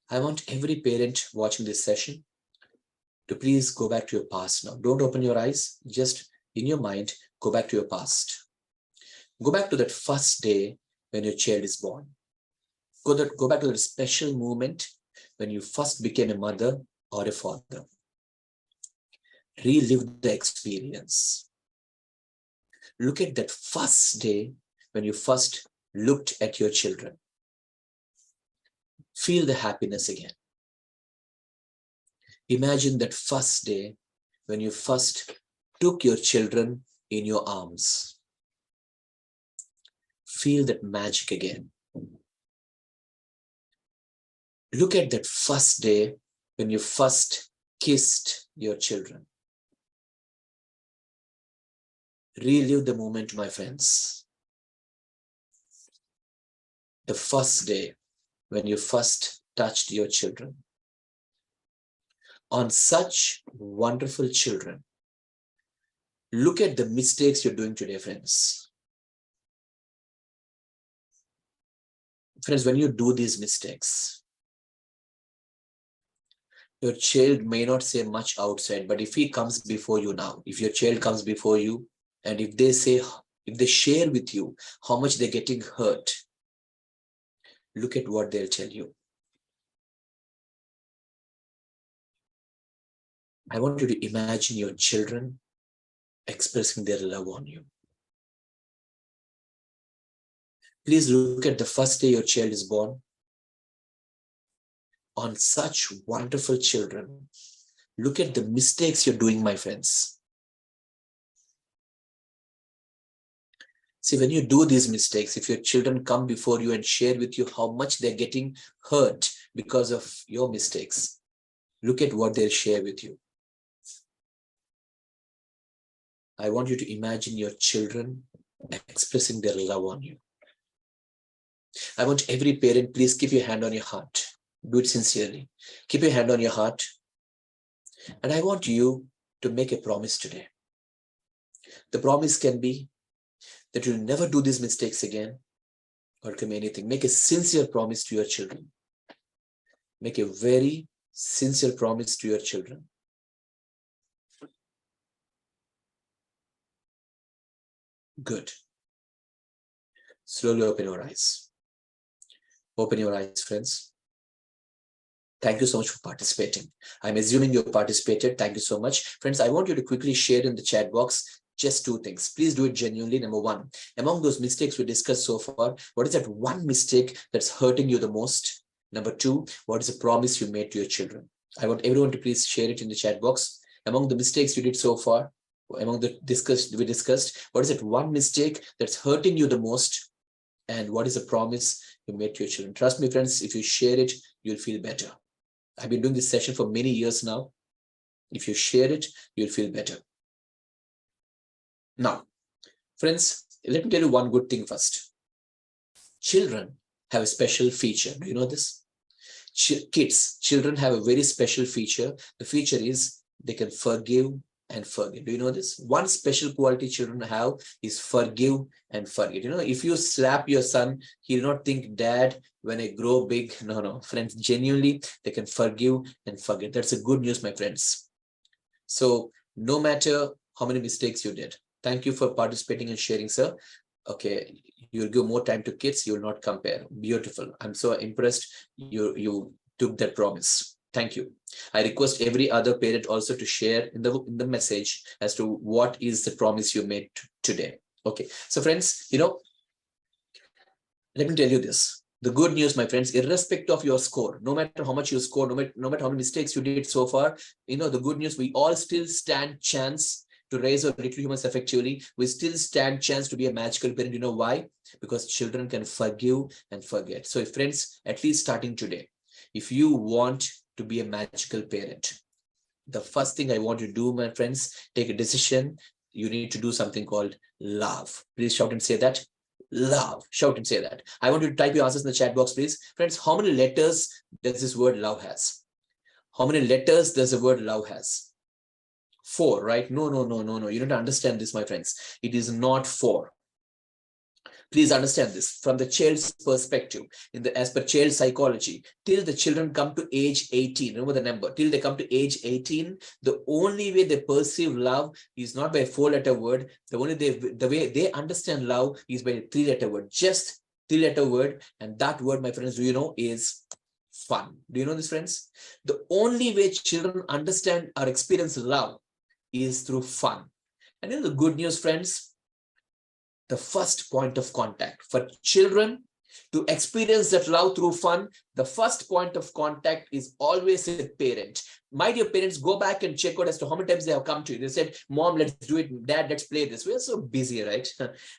I want every parent watching this session to please go back to your past now. Don't open your eyes. Just in your mind, go back to your past. Go back to that first day when your child is born. Go back to that special moment when you first became a mother or a father. Relive the experience. Look at that first day when you first looked at your children. Feel the happiness again. Imagine that first day when you first took your children in your arms. Feel that magic again. Look at that first day when you first kissed your children. Relive the moment, my friends. The first day when you first touched your children. On such wonderful children, look at the mistakes you're doing today, friends. Friends, when you do these mistakes, your child may not say much outside, but if he comes before you now, if your child comes before you, and if they share with you how much they're getting hurt, look at what they'll tell you. I want you to imagine your children expressing their love on you. Please look at the first day your child is born. On such wonderful children, look at the mistakes you're doing, my friends. See, when you do these mistakes, if your children come before you and share with you how much they're getting hurt because of your mistakes, look at what they'll share with you. I want you to imagine your children expressing their love on you. I want every parent, please keep your hand on your heart. Do it sincerely. Keep your hand on your heart. And I want you to make a promise today. The promise can be that you'll never do these mistakes again, or it can be anything. Make a sincere promise to your children. Make a very sincere promise to your children. Good. Slowly open your eyes. Open your eyes, friends. Thank you so much for participating. I'm assuming you participated. Thank you so much. Friends, I want you to quickly share in the chat box just two things. Please do it genuinely. Number one, among those mistakes we discussed so far, what is that one mistake that's hurting you the most? Number two, what is a promise you made to your children? I want everyone to please share it in the chat box. Among the mistakes you did so far, among the we discussed, what is that one mistake that's hurting you the most? And what is a promise you made to your children? Trust me, friends, if you share it, you'll feel better. I've been doing this session for many years now. If you share it, you'll feel better. Now, friends, let me tell you one good thing first. Children have a special feature. Do you know this? Children have a very special feature. The feature is they can forgive and forget. Do you know this? One special quality children have is forgive and forget. You know, if you slap your son, he'll not think, Dad, when I grow big. No, friends, genuinely, they can forgive and forget. That's a good news, my friends. So no matter how many mistakes you did, thank you for participating and sharing, sir. Okay, you'll give more time to kids. You will not compare. Beautiful. I'm so impressed. You took that promise. Thank you. I request every other parent also to share in the message as to what is the promise you made today. Okay. So friends, you know, let me tell you this. The good news, my friends, irrespective of your score, no matter how much you score, no matter how many mistakes you did so far, you know, the good news, we all still stand chance to raise our little humans effectively. We still stand chance to be a magical parent. You know why? Because children can forgive and forget. So friends, at least starting today, if you want to be a magical parent, the first thing I want you to do, my friends, take a decision. You need to do something called love. Please shout and say that. Love. Shout and say that. I want you to type your answers in the chat box, please. Friends, how many letters does this word love has? How many letters does the word love has? 4, right? No. You don't understand this, my friends. It is not 4. Please understand this from the child's perspective, as per child psychology, till the children come to age 18, remember the number, till they come to age 18, the only way they perceive love is not by a 4-letter word. The way they understand love is by a 3-letter word, just 3-letter word. And that word, my friends, do you know, is fun. Do you know this, friends? The only way children understand or experience love is through fun. And the good news, friends, the first point of contact for children to experience that love through fun, the first point of contact is always a parent. My dear parents, go back and check out as to how many times they have come to you. They said, Mom, let's do it. Dad, let's play this. We are so busy, right?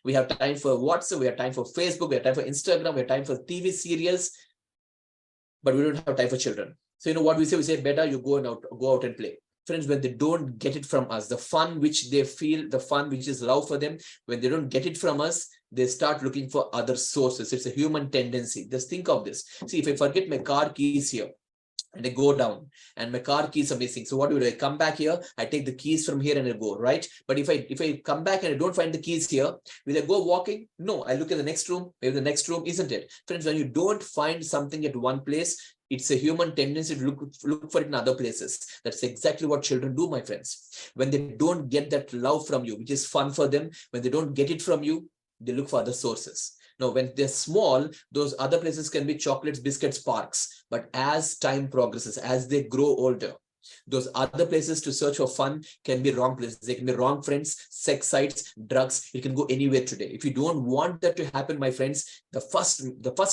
We have time for WhatsApp, we have time for Facebook, we have time for Instagram, we have time for TV serials, but we don't have time for children. So you know what we say? We say, better you go out and play. Friends, when they don't get it from us, the fun which they feel, the fun which is love for them, when they don't get it from us, they start looking for other sources. It's a human tendency. Just think of this. See, if I forget my car keys here and I go down and my car keys are missing, so what do? I come back here, I take the keys from here and I go, right? But if I come back and I don't find the keys here, will I go walking? No, I look at the next room, maybe the next room, isn't it? Friends, when you don't find something at one place, it's a human tendency to look for it in other places. That's exactly what children do, my friends. When they don't get that love from you, which is fun for them, when they don't get it from you, they look for other sources. Now, when they're small, those other places can be chocolates, biscuits, parks. But as time progresses, as they grow older, those other places to search for fun can be wrong places. They can be wrong friends, sex sites, drugs. It can go anywhere today. If you don't want that to happen, my friends, the first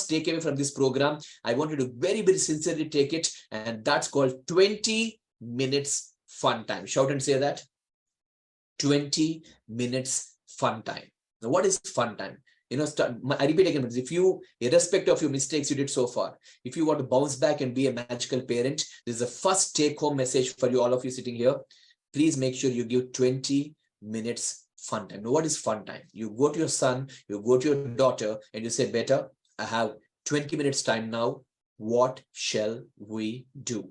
takeaway from this program, I want you to very, very sincerely take it. And that's called 20 minutes fun time. Shout and say that. 20 minutes fun time. Now, what is fun time? I repeat again, if you, irrespective of your mistakes you did so far, if you want to bounce back and be a magical parent, this is the first take-home message for you, all of you sitting here. Please make sure you give 20 minutes fun time. Now, what is fun time? You go to your son, you go to your daughter, and you say, "Beta, I have 20 minutes time now. What shall we do?"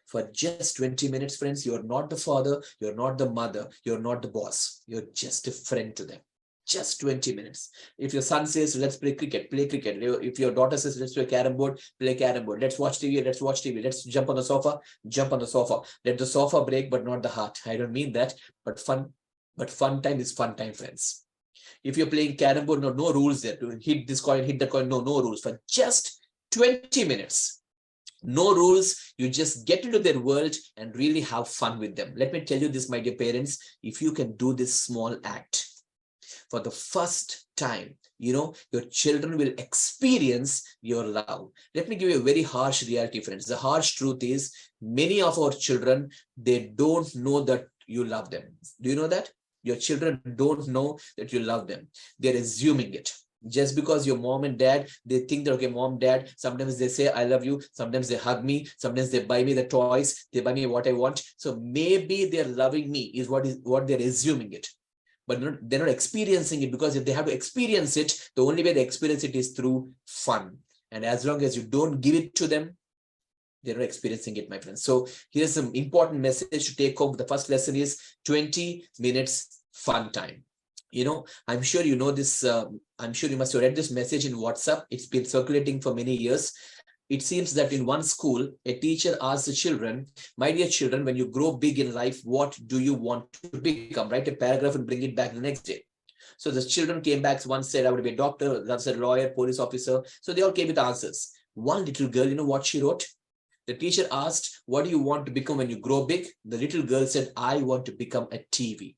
For just 20 minutes, friends, you're not the father, you're not the mother, you're not the boss. You're just a friend to them. Just 20 minutes. If your son says, let's play cricket, play cricket. If your daughter says, let's play carrom board, play carrom board. Let's watch TV, let's watch TV. Let's jump on the sofa, jump on the sofa. Let the sofa break, but not the heart. I don't mean that, but fun time is fun time, friends. If you're playing carrom board, no rules there. To hit this coin, hit that coin, no rules. For just 20 minutes. No rules, you just get into their world and really have fun with them. Let me tell you this, my dear parents, if you can do this small act, for the first time, your children will experience your love. Let me give you a very harsh reality, friends. The harsh truth is many of our children, they don't know that you love them. Do you know that? Your children don't know that you love them. They're assuming it. Just because your mom and dad, they think that, okay, mom, dad, sometimes they say, I love you. Sometimes they hug me. Sometimes they buy me the toys. They buy me what I want. So maybe they're loving me is what they're assuming it. But they're not experiencing it, because if they have to experience it, the only way they experience it is through fun. And as long as you don't give it to them, they're not experiencing it, my friends. So here's some important message to take home. The first lesson is 20 minutes fun time. I'm sure you know this. I'm sure you must have read this message in WhatsApp. It's been circulating for many years. It seems that in one school, a teacher asked the children, "My dear children, when you grow big in life, what do you want to become?" Write a paragraph and bring it back the next day. So the children came back. One said, "I would be a doctor." Another said, "Lawyer, police officer." So they all came with answers. One little girl, you know what she wrote? The teacher asked, "What do you want to become when you grow big?" The little girl said, "I want to become a TV."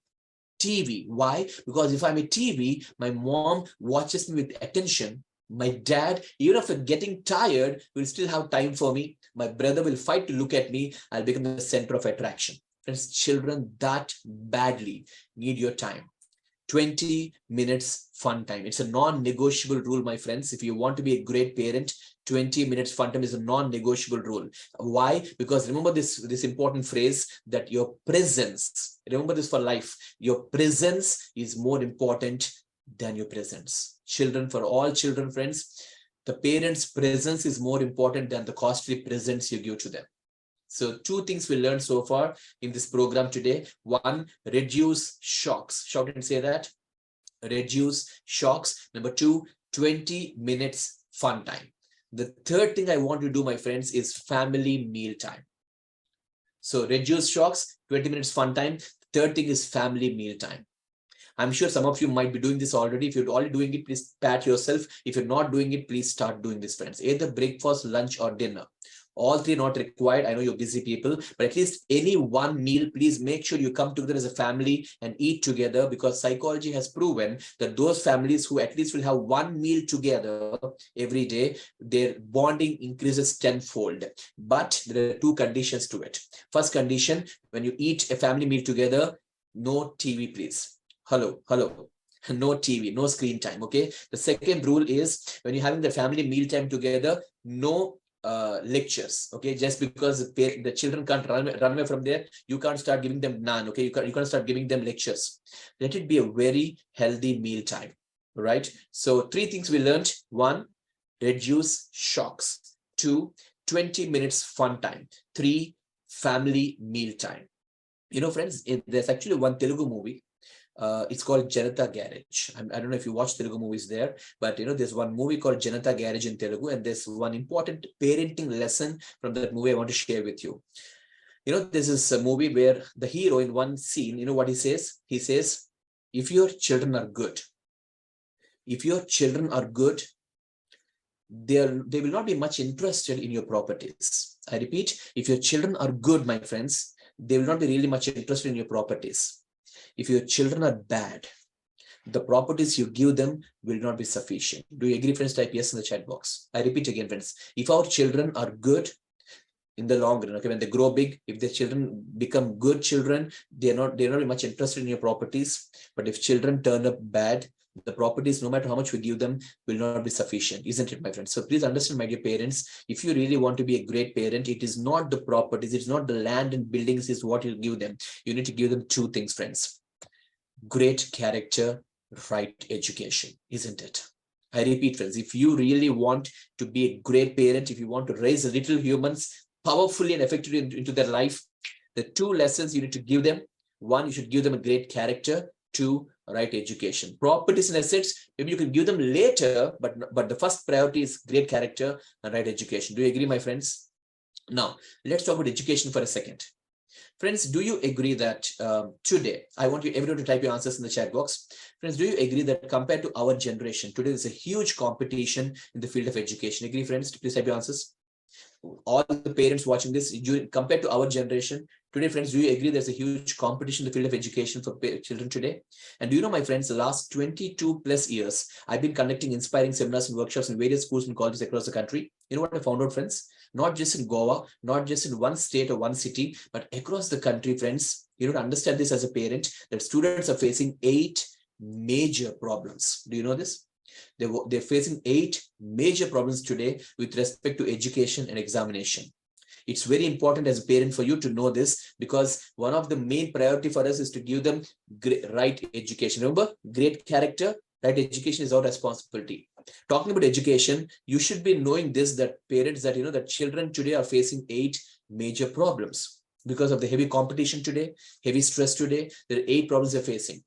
TV. Why? Because if I'm a TV, my mom watches me with attention. My dad, even after getting tired, will still have time for me. My brother will fight to look at me. I'll become the center of attraction. Friends, children that badly need your time. 20 minutes fun time. It's a non-negotiable rule, my friends. If you want to be a great parent, 20 minutes fun time is a non-negotiable rule. Why? Because remember this important phrase that your presence, remember this for life, your presence is more important than your presence. Children, for all children, friends, the parents' presence is more important than the costly presents you give to them. So 2 things we learned so far in this program today. 1, reduce shocks. Shout and say that. reduce shocks. Number two, 20 minutes fun time. The third thing I want to do, my friends, is family meal time. So reduce shocks, 20 minutes fun time. Third thing is family meal time. I'm sure some of you might be doing this already. If you're already doing it, please pat yourself. If you're not doing it, please start doing this, friends. Either breakfast, lunch, or dinner. All three not required. I know you're busy people, but at least any one meal, please make sure you come together as a family and eat together, because psychology has proven that those families who at least will have one meal together every day, their bonding increases tenfold. But there are two conditions to it. First condition, when you eat a family meal together, no TV, please. Hello. No TV, no screen time. Okay. The second rule is, when you're having the family meal time together, no lectures. Okay, just because the children can't run away from there, you can't start giving them naan. Okay, you can't start giving them lectures. Let it be a very healthy meal time. Right. So three things we learned. One, reduce shocks. Two, 20 minutes fun time. Three, family meal time. You know, friends, there's actually one Telugu movie. It's called Janata Garage. I don't know if you watch Telugu movies there, but you know, there's one movie called Janata Garage in Telugu, and there's one important parenting lesson from that movie I want to share with you. You know, this is a movie where the hero in one scene, you know what he says? He says, if your children are good, they will not be much interested in your properties. I repeat, if your children are good, my friends, they will not be really much interested in your properties. If your children are bad, the properties you give them will not be sufficient. Do you agree, friends? Type yes in the chat box. I repeat again, friends. If our children are good in the long run, okay, when they grow big, if the children become good children, they're not much interested in your properties. But if children turn up bad, the properties, no matter how much we give them, will not be sufficient, isn't it, my friends? So please understand, my dear parents, if you really want to be a great parent, it is not the properties, it's not the land and buildings is what you give them. You need to give them two things, friends. Great character, right education, isn't it? I repeat, friends, if you really want to be a great parent, if you want to raise little humans powerfully and effectively into their life, the two lessons you need to give them: one, you should give them a great character; two, right education. Properties and assets, maybe you can give them later, but the first priority is great character and right education. Do you agree, my friends? Now, let's talk about education for a second. Friends, do you agree that today, I want you everyone to type your answers in the chat box. Friends, do you agree that compared to our generation, today there's a huge competition in the field of education? Agree, friends? Please type your answers. All the parents watching this, compared to our generation, today, friends, do you agree there's a huge competition in the field of education for children today? And do you know, my friends, the last 22 plus years, I've been conducting inspiring seminars and workshops in various schools and colleges across the country. You know what I found out, friends? Not just in Goa, not just in one state or one city, but across the country, friends. You don't understand this as a parent, that students are facing 8 major problems. Do you know this? They're facing 8 major problems today with respect to education and examination. It's very important as a parent for you to know this, because one of the main priority for us is to give them right education. Remember, great character, right education is our responsibility. Talking about education, you should be knowing this, that parents, that you know that children today are facing 8 major problems because of the heavy competition today, heavy stress today. There are 8 problems they're facing.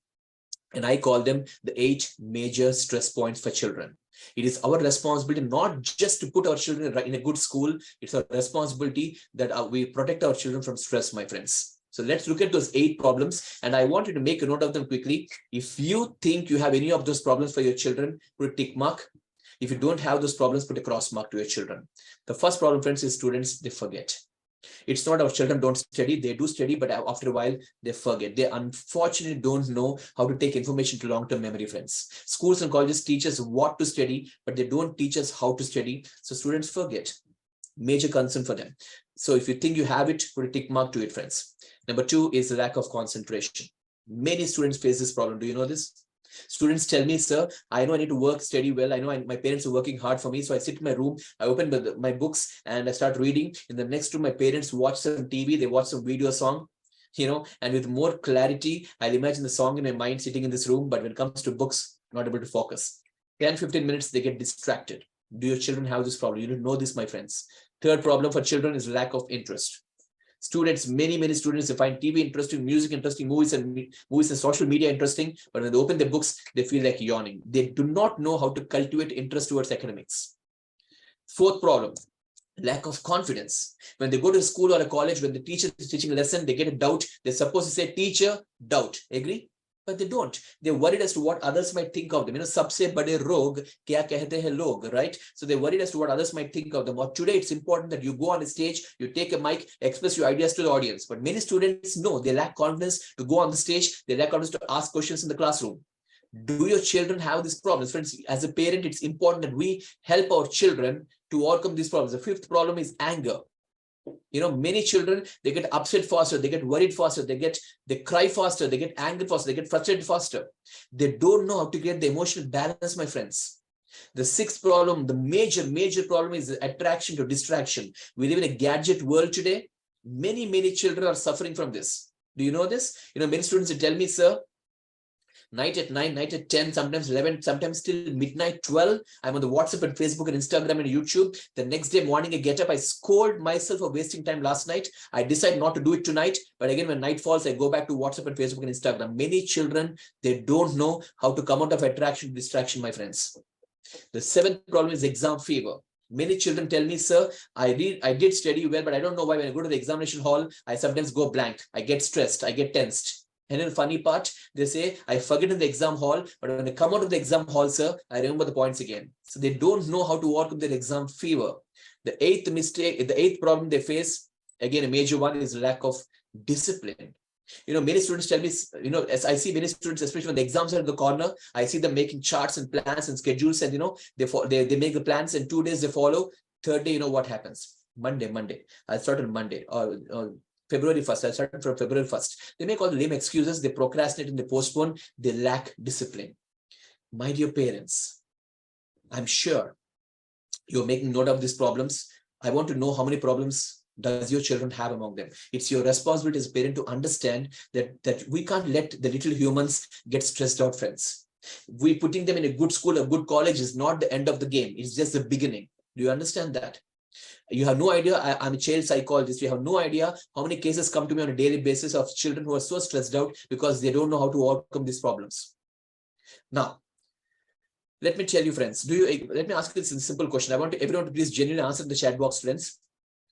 And I call them the 8 major stress points for children. It is our responsibility not just to put our children in a good school. It's our responsibility that we protect our children from stress, my friends. So let's look at those 8 problems. And I want you to make a note of them quickly. If you think you have any of those problems for your children, put a tick mark. If you don't have those problems, put a cross mark to your children. The first problem, friends, is students, they forget. It's not our children don't study, they do study, but after a while they forget. They unfortunately don't know how to take information to long-term memory, friends. Schools and colleges teach us what to study, but they don't teach us how to study. So students forget. Major concern for them. So if you think you have it, put a tick mark to it, friends. Number 2 is the lack of concentration. Many students face this problem. Do you know this? Students tell me, sir, I know I need to work, study well. I know my parents are working hard for me. So I sit in my room, I open my books and I start reading. In the next room, my parents watch some TV, they watch some video song, you know, and with more clarity, I'll imagine the song in my mind sitting in this room. But when it comes to books, not able to focus. 10, 15 minutes, they get distracted. Do your children have this problem? You don't know this, my friends. Third problem for children is lack of interest. Students, many students, they find TV interesting, music interesting, movies and social media interesting. But when they open their books, they feel like yawning. They do not know how to cultivate interest towards academics. Fourth problem, lack of confidence. When they go to school or a college, when the teacher is teaching a lesson, they get a doubt. They're supposed to say, teacher, doubt. Agree? But they don't. They're worried as to what others might think of them. Sabse bade rog kya kehte hai log, right? So they're worried as to what others might think of them. Or today, it's important that you go on a stage, you take a mic, express your ideas to the audience. But many students know they lack confidence to go on the stage. They lack confidence to ask questions in the classroom. Do your children have these problems? Friends, as a parent, it's important that we help our children to overcome these problems. The fifth problem is anger. Many children, they get upset faster, they get worried faster, they cry faster, they get angry faster, they get frustrated faster. They don't know how to get the emotional balance, my friends. The sixth problem, the major problem is attraction to distraction. We live in a gadget world today. Many children are suffering from this. Do you know this? Many students will tell me, sir, night at 9, night at 10, sometimes 11, sometimes till midnight, 12. I'm on the WhatsApp and Facebook and Instagram and YouTube. The next day morning, I get up, I scold myself for wasting time last night. I decide not to do it tonight. But again, when night falls, I go back to WhatsApp and Facebook and Instagram. Many children, they don't know how to come out of attraction to distraction, my friends. The seventh problem is exam fever. Many children tell me, sir, I did study well, but I don't know why when I go to the examination hall, I sometimes go blank. I get stressed, I get tensed. And then the funny part, they say, I forget in the exam hall, but when I come out of the exam hall, sir, I remember the points again. So they don't know how to overcome their exam fever. The eighth problem they face, again, a major one is lack of discipline. Many students tell me, as I see many students, especially when the exams are in the corner, I see them making charts and plans and schedules, and they make the plans, and 2 days they follow. Third day, what happens? Monday. I start on Monday or February 1st. I started from February 1st. They make all the lame excuses. They procrastinate and they postpone. They lack discipline. My dear parents, I'm sure you're making note of these problems. I want to know how many problems does your children have among them. It's your responsibility as a parent to understand that we can't let the little humans get stressed out, friends. We putting them in a good school, a good college is not the end of the game. It's just the beginning. Do you understand that? You have no idea. I'm a child psychologist. You have no idea how many cases come to me on a daily basis of children who are so stressed out because they don't know how to overcome these problems. Now, let me tell you, friends, let me ask you this simple question. I want everyone to please genuinely answer in the chat box, friends.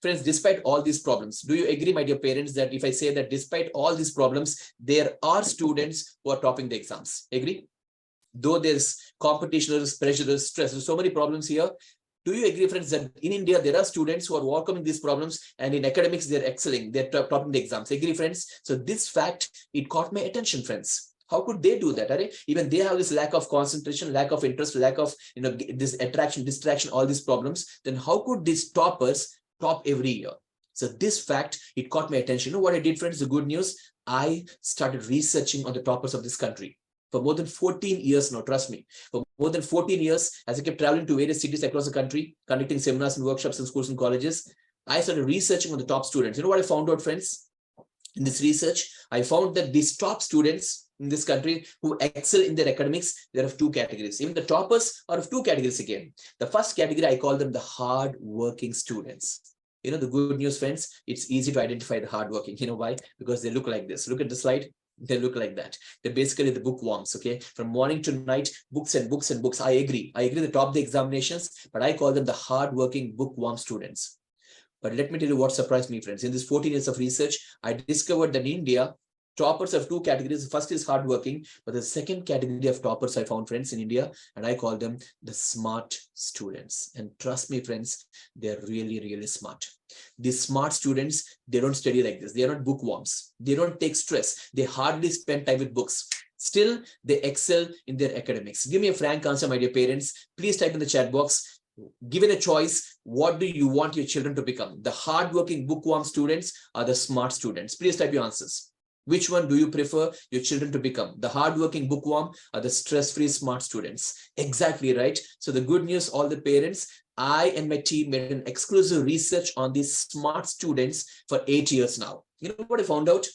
Friends, despite all these problems, do you agree, my dear parents, that if I say that despite all these problems, there are students who are topping the exams? Agree? Though there's competition, there's pressure, there's stress, there's so many problems here. Do you agree, friends, that in India, there are students who are overcoming these problems, and in academics, they're excelling, they're topping the exams? Agree, friends? So this fact, it caught my attention, friends. How could they do that? Right? Even they have this lack of concentration, lack of interest, lack of this attraction, distraction, all these problems. Then how could these toppers top every year? So this fact, it caught my attention. You know what I did, friends? The good news, I started researching on the toppers of this country. For more than 14 years now, trust me. For more than 14 years, as I kept traveling to various cities across the country, conducting seminars and workshops in schools and colleges, I started researching on the top students. You know what I found out, friends? In this research, I found that these top students in this country who excel in their academics, they're of two categories. Even the toppers are of two categories again. The first category, I call them the hard-working students. The good news, friends, it's easy to identify the hardworking. You know why? Because they look like this. Look at the slide. They look like that. They're basically the bookworms, okay? From morning to night, books and books and books. I agree. They top the examinations, but I call them the hardworking bookworm students. But let me tell you what surprised me, friends. In this 14 years of research, I discovered that in India, toppers have two categories. The first is hardworking, but the second category of toppers I found, friends, in India, and I call them the smart students. And trust me, friends, they're really, really smart. These smart students, they don't study like this. They are not bookworms. They don't take stress. They hardly spend time with books. Still, they excel in their academics. Give me a frank answer, my dear parents. Please type in the chat box. Given a choice, what do you want your children to become? The hardworking bookworm students or the smart students? Please type your answers. Which one do you prefer your children to become? The hardworking bookworm or the stress-free smart students? Exactly right. So the good news, all the parents, I and my team made an exclusive research on these smart students for 8 years now. You know what I found out?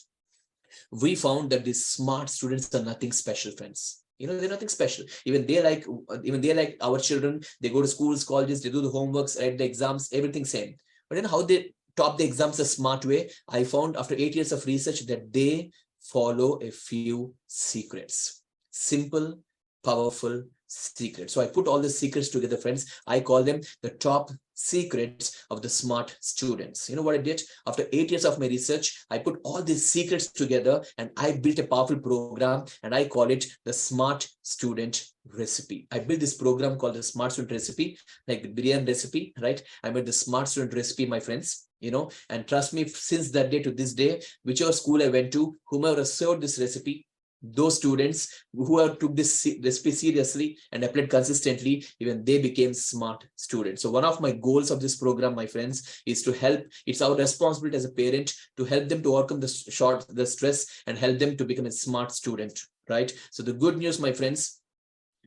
We found that these smart students are nothing special, friends. They're nothing special. Even they like our children. They go to schools, colleges, they do the homeworks, write the exams, everything same. But how they top the exams a smart way? I found after 8 years of research that they follow a few secrets. Simple, powerful secrets. So I put all the secrets together, friends. I call them the top secrets of the smart students. You know what I did? After 8 years of my research, I put all these secrets together and I built a powerful program, and I call it the Smart Student Recipe. I built this program called the Smart Student Recipe, like the biryani recipe, right? I made the Smart Student Recipe, my friends, you know, and trust me, since that day to this day, whichever school I went to, whomever served this recipe, those students who have took this recipe seriously and applied consistently, even they became smart students. So one of my goals of this program, my friends, is to help. It's our responsibility as a parent to help them to overcome the stress and help them to become a smart student, right? So the good news, my friends,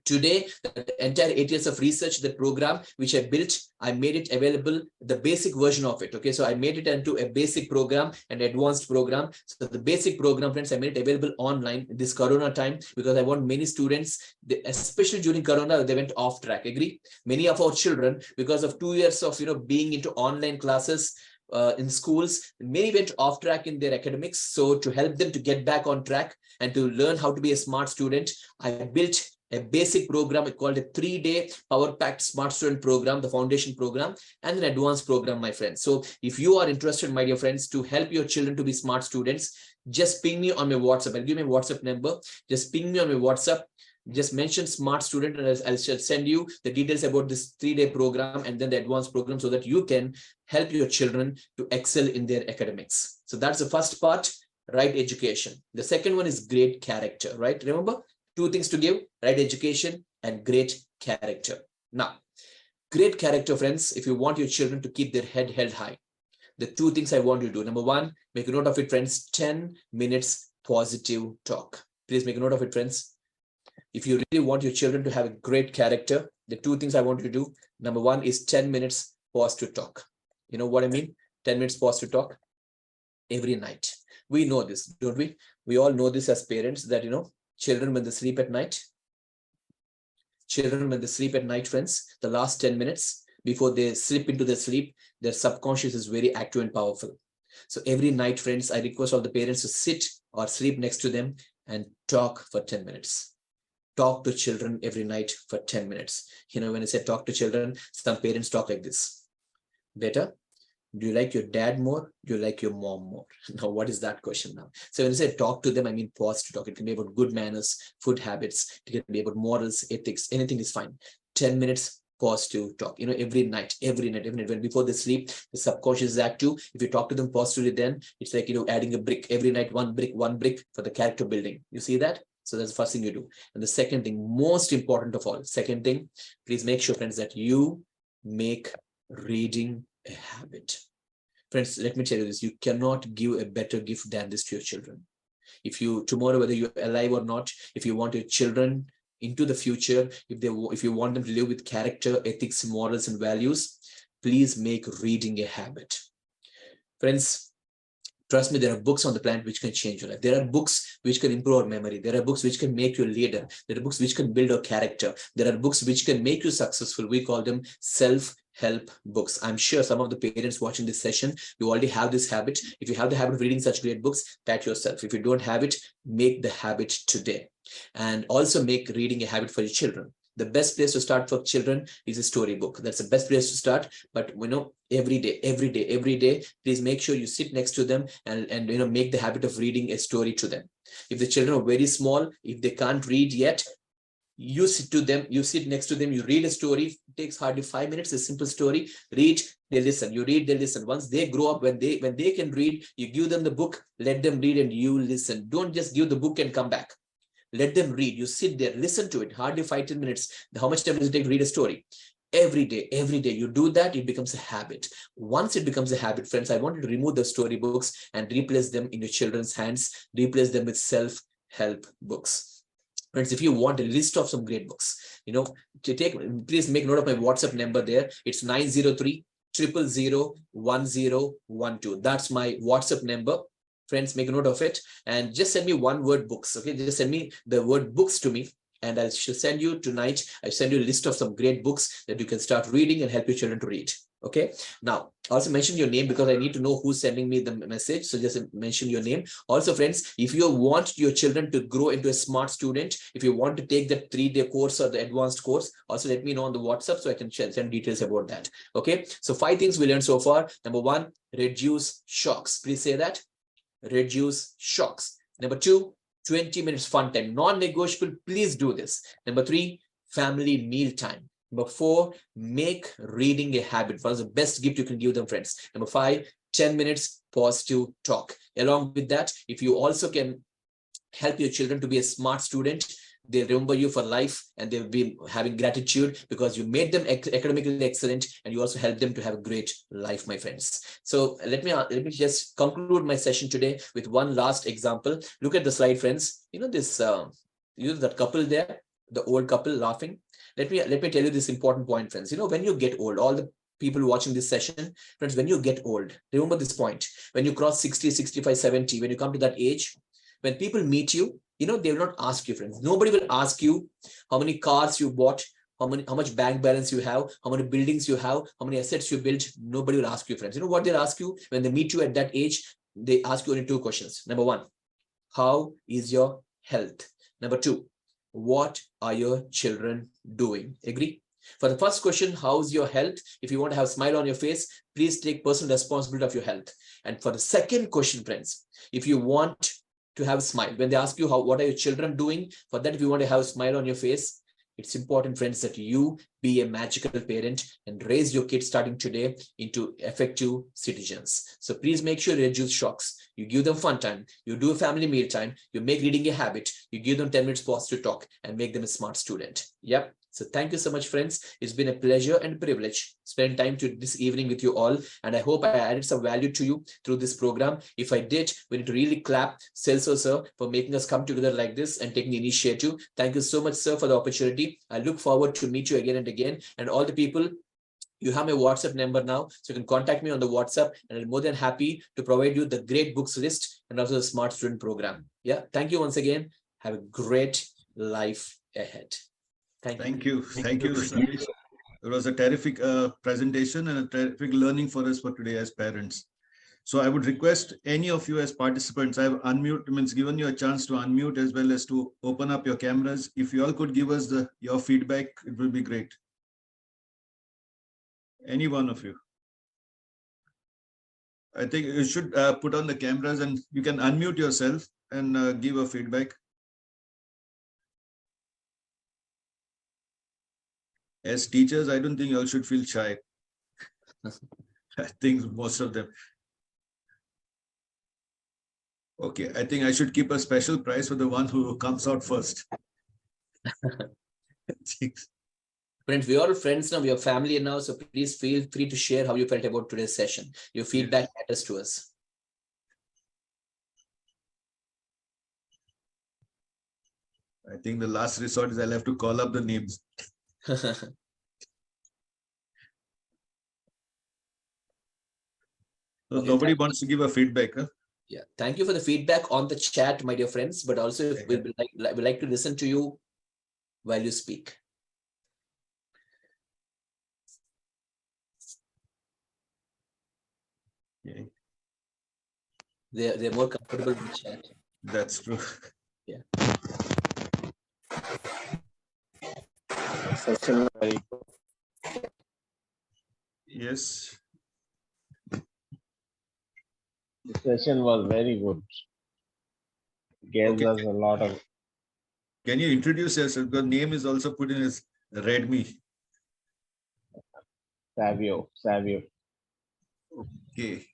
today, the entire 8 years of research, the program which I built, I made it available, the basic version of it. Okay, so I made it into a basic program and advanced program. So the basic program, friends, I made it available online in this Corona time, because I want many students, especially during Corona, they went off track. Agree? Many of our children, because of 2 years of being into online classes, in schools, many went off track in their academics. So to help them to get back on track and to learn how to be a smart student, I built a basic program called a 3-day power-packed smart student program, the foundation program, and an advanced program, my friends. So if you are interested, my dear friends, to help your children to be smart students, just ping me on my WhatsApp. I'll give me a WhatsApp number. Just ping me on my WhatsApp. Just mention smart student, and I'll send you the details about this 3-day program and then the advanced program, so that you can help your children to excel in their academics. So that's the first part, right education. The second one is great character, right? Remember, 2 things to give, right education and great character. Now, great character, friends, if you want your children to keep their head held high, the 2 things I want you to do. Number 1, make a note of it, friends, 10 minutes positive talk. Please make a note of it, friends. If you really want your children to have a great character, the 2 things I want you to do. Number 1 is 10 minutes positive talk. You know what I mean? 10 minutes positive talk every night. We know this, don't we? We all know this as parents, that, children, when they sleep at night, friends, the last 10 minutes before they slip into their sleep, their subconscious is very active and powerful. So every night, friends, I request all the parents to sit or sleep next to them and talk for 10 minutes. Talk to children every night for 10 minutes. When I say talk to children, some parents talk like this. Beta, do you like your dad more? Do you like your mom more? Now, what is that question now? So when I say talk to them, I mean pause to talk. It can be about good manners, food habits. It can be about morals, ethics. Anything is fine. 10 minutes, pause to talk. Every night, when before they sleep, the subconscious is active. If you talk to them positively, then it's like, adding a brick every night, one brick for the character building. You see that? So that's the first thing you do. And the second thing, most important of all, second thing, please make sure, friends, that you make reading a habit. Friends, let me tell you this, you cannot give a better gift than this to your children. If you, tomorrow, whether you're alive or not, if you want your children into the future, if you want them to live with character, ethics, morals, and values, please make reading a habit. Friends, trust me, there are books on the planet which can change your life. There are books which can improve our memory. There are books which can make you a leader. There are books which can build your character. There are books which can make you successful. We call them self-help books. I'm sure some of the parents watching this session, you already have this habit. If you have the habit of reading such great books, pat yourself. If you don't have it, make the habit today. And also make reading a habit for your children. The best place to start for children is a storybook. That's the best place to start. But every day, please make sure you sit next to them and make the habit of reading a story to them. If the children are very small, if they can't read yet, you sit next to them, you read a story. It takes hardly 5 minutes, a simple story. Read, they listen. You read, they listen. Once they grow up, when they can read, you give them the book, let them read, and you listen. Don't just give the book and come back. Let them read. You sit there, listen to it. Hardly 5-10 minutes. How much time does it take to read a story? Every day, you do that, it becomes a habit. Once it becomes a habit, friends, I want you to remove the storybooks and replace them in your children's hands. Replace them with self-help books. Friends, if you want a list of some great books, please make note of my WhatsApp number there. It's 903-000-1012. That's my WhatsApp number. Friends, make a note of it and just send me one word books. Okay, just send me the word books to me, and I shall send you tonight. I send you a list of some great books that you can start reading and help your children to read. Okay. Now, also mention your name because I need to know who's sending me the message. So just mention your name. Also, friends, if you want your children to grow into a smart student, if you want to take that 3-day course or the advanced course, also let me know on the WhatsApp so I can send details about that. Okay. So 5 things we learned so far. Number 1, reduce shocks. Please say that. Reduce shocks. Number 2, 20 minutes fun time. Non-negotiable. Please do this. Number 3, family meal time. Number 4, make reading a habit. One of the best gift you can give them, friends. Number 5, 10 minutes positive talk. Along with that, if you also can help your children to be a smart student, they'll remember you for life and they'll be having gratitude because you made them academically excellent and you also help them to have a great life, my friends. So let me just conclude my session today with one last example. Look at the slide, friends. You know this, that couple there, the old couple laughing. Let me tell you this important point, friends. You know, when you get old, all the people watching this session, friends, when you get old, remember this point. When you cross 60, 65, 70, when you come to that age, when people meet you, you know, they will not ask you, friends. Nobody will ask you how many cars you bought, how much bank balance you have, how many buildings you have, how many assets you built. Nobody will ask you, friends. You know what they'll ask you when they meet you at that age? They ask you only 2 questions. Number 1, how is your health? Number 2, what are your children doing? Agree? For the first question, how's your health? If you want to have a smile on your face, please take personal responsibility of your health. And for the second question, friends, if you want to have a smile, when they ask you what are your children doing, for that, if you want to have a smile on your face, it's important, friends, that you be a magical parent and raise your kids starting today into effective citizens. So please make sure you reduce shocks. You give them fun time. You do a family meal time. You make reading a habit. You give them 10 minutes positive talk and make them a smart student. Yep. So thank you so much, friends. It's been a pleasure and privilege spend time to this evening with you all. And I hope I added some value to you through this program. If I did, we need to really clap Celso, sir, for making us come together like this and taking the initiative. Thank you so much, sir, for the opportunity. I look forward to meet you again and again. And all the people, you have my WhatsApp number now, so you can contact me on the WhatsApp, and I'm more than happy to provide you the great books list and also the smart student program. Yeah, thank you once again. Have a great life ahead. Thank you. Thank you, Satish. It was a terrific presentation and a terrific learning for us for today as parents. So I would request any of you as participants, I've given you a chance to unmute as well as to open up your cameras. If you all could give us your feedback, it will be great. Any one of you. I think you should put on the cameras and you can unmute yourself and give a feedback. As teachers, I don't think you all should feel shy. I think most of them. Okay, I think I should keep a special prize for the one who comes out first. Friends, we are all friends now, we are family now, so please feel free to share how you felt about today's session. Your feedback matters to us. I think the last resort is I'll have to call up the names. Okay, nobody wants to give a feedback, huh? Yeah, thank you for the feedback on the chat, my dear friends, but also we'd like to listen to you while you speak. Okay. They're more comfortable in the chat. That's true. Yeah. Session very good. Yes. The session was very good. Gave us a lot of. Can you introduce yourself? Your name is also put in as Redmi. Savio. Okay.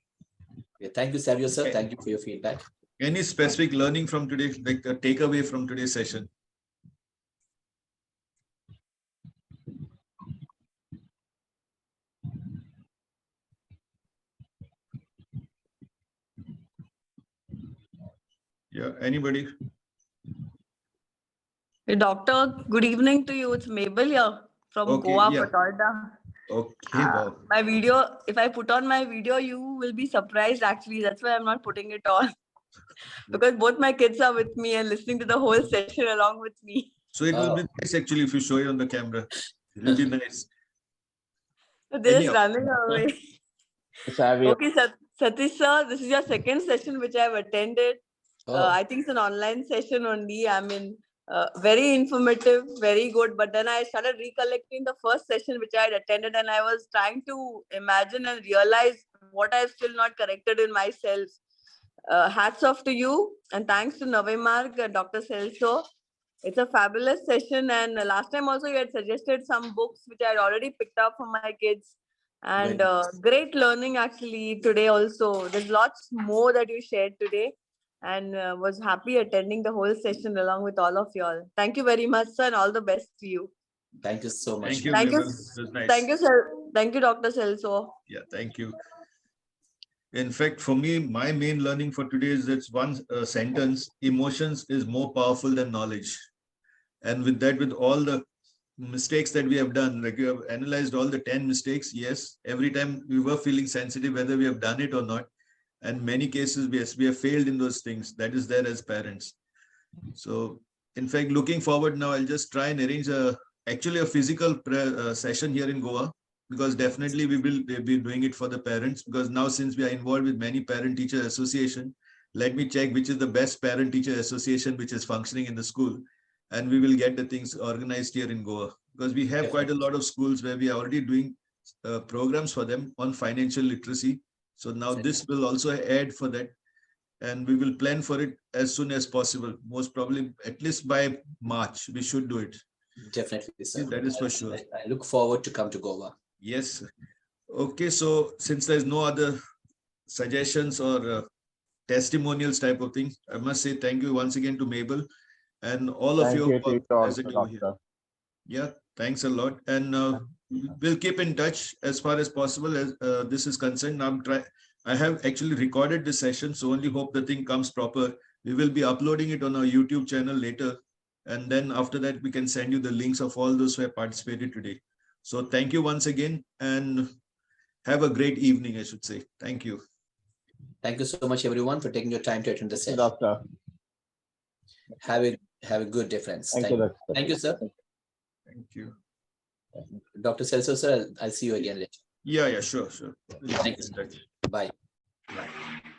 Yeah, thank you, Savio, sir. Thank you for your feedback. Any specific learning from today, like a takeaway from today's session? Yeah, anybody? Hey, doctor, good evening to you. It's Mabel here from Goa, Florida. Okay, wow. My video, if I put on my video, you will be surprised actually. That's why I'm not putting it on. Because both my kids are with me and listening to the whole session along with me. So it will be nice actually if you show it on the camera. It will be nice. So they're Any just running away. Let's have your Okay, Satish sir, this is your second session which I've attended. Oh, I think it's an online session only. I mean, very informative, very good. But then I started recollecting the first session which I had attended, and I was trying to imagine and realize what I've still not corrected in myself. Hats off to you, and thanks to NAVE MARG, Dr. Celso. It's a fabulous session, and last time also you had suggested some books which I had already picked up for my kids. And very great learning actually today also. There's lots more that you shared today, and was happy attending the whole session along with all of y'all. Thank you very much, sir, and all the best to you. Thank you so much. Thank you, Thank you, Mabel. It was nice. thank you, sir. Thank you, Dr. Celso. Yeah, thank you. In fact, for me, my main learning for today is that one sentence: emotions is more powerful than knowledge. And with that, with all the mistakes that we have done, like you have analyzed all the 10 mistakes, yes, every time we were feeling sensitive whether we have done it or not, and many cases yes, we have failed in those things. That is there as parents. So in fact, looking forward now, I'll just try and arrange actually a physical session here in Goa, because definitely we will be doing it for the parents, because now since we are involved with many parent teacher association, let me check which is the best parent teacher association which is functioning in the school, and we will get the things organized here in Goa, because we have quite a lot of schools where we are already doing programs for them on financial literacy. So now this will also add for that, and we will plan for it as soon as possible. Most probably at least by March we should do it. Definitely, sir. That is for sure. I look forward to come to Goa. Yes. Okay, so since there's no other suggestions or testimonials type of thing, I must say thank you once again to Mabel and all of thank you you to you also, present over here. doctor. Yeah, thanks a lot. And we'll keep in touch as far as possible as this is concerned. I have actually recorded this session, so only hope the thing comes proper. We will be uploading it on our YouTube channel later. And then after that, we can send you the links of all those who have participated today. So thank you once again, and have a great evening, I should say. Thank you. Thank you so much, everyone, for taking your time to attend the Thank you, session. doctor. Have a good day, friends. Thank you, doctor. Thank you, sir. Thank you. Dr. Celso, sir, I'll see you again later. Yeah, sure. Thank you. Bye. Bye.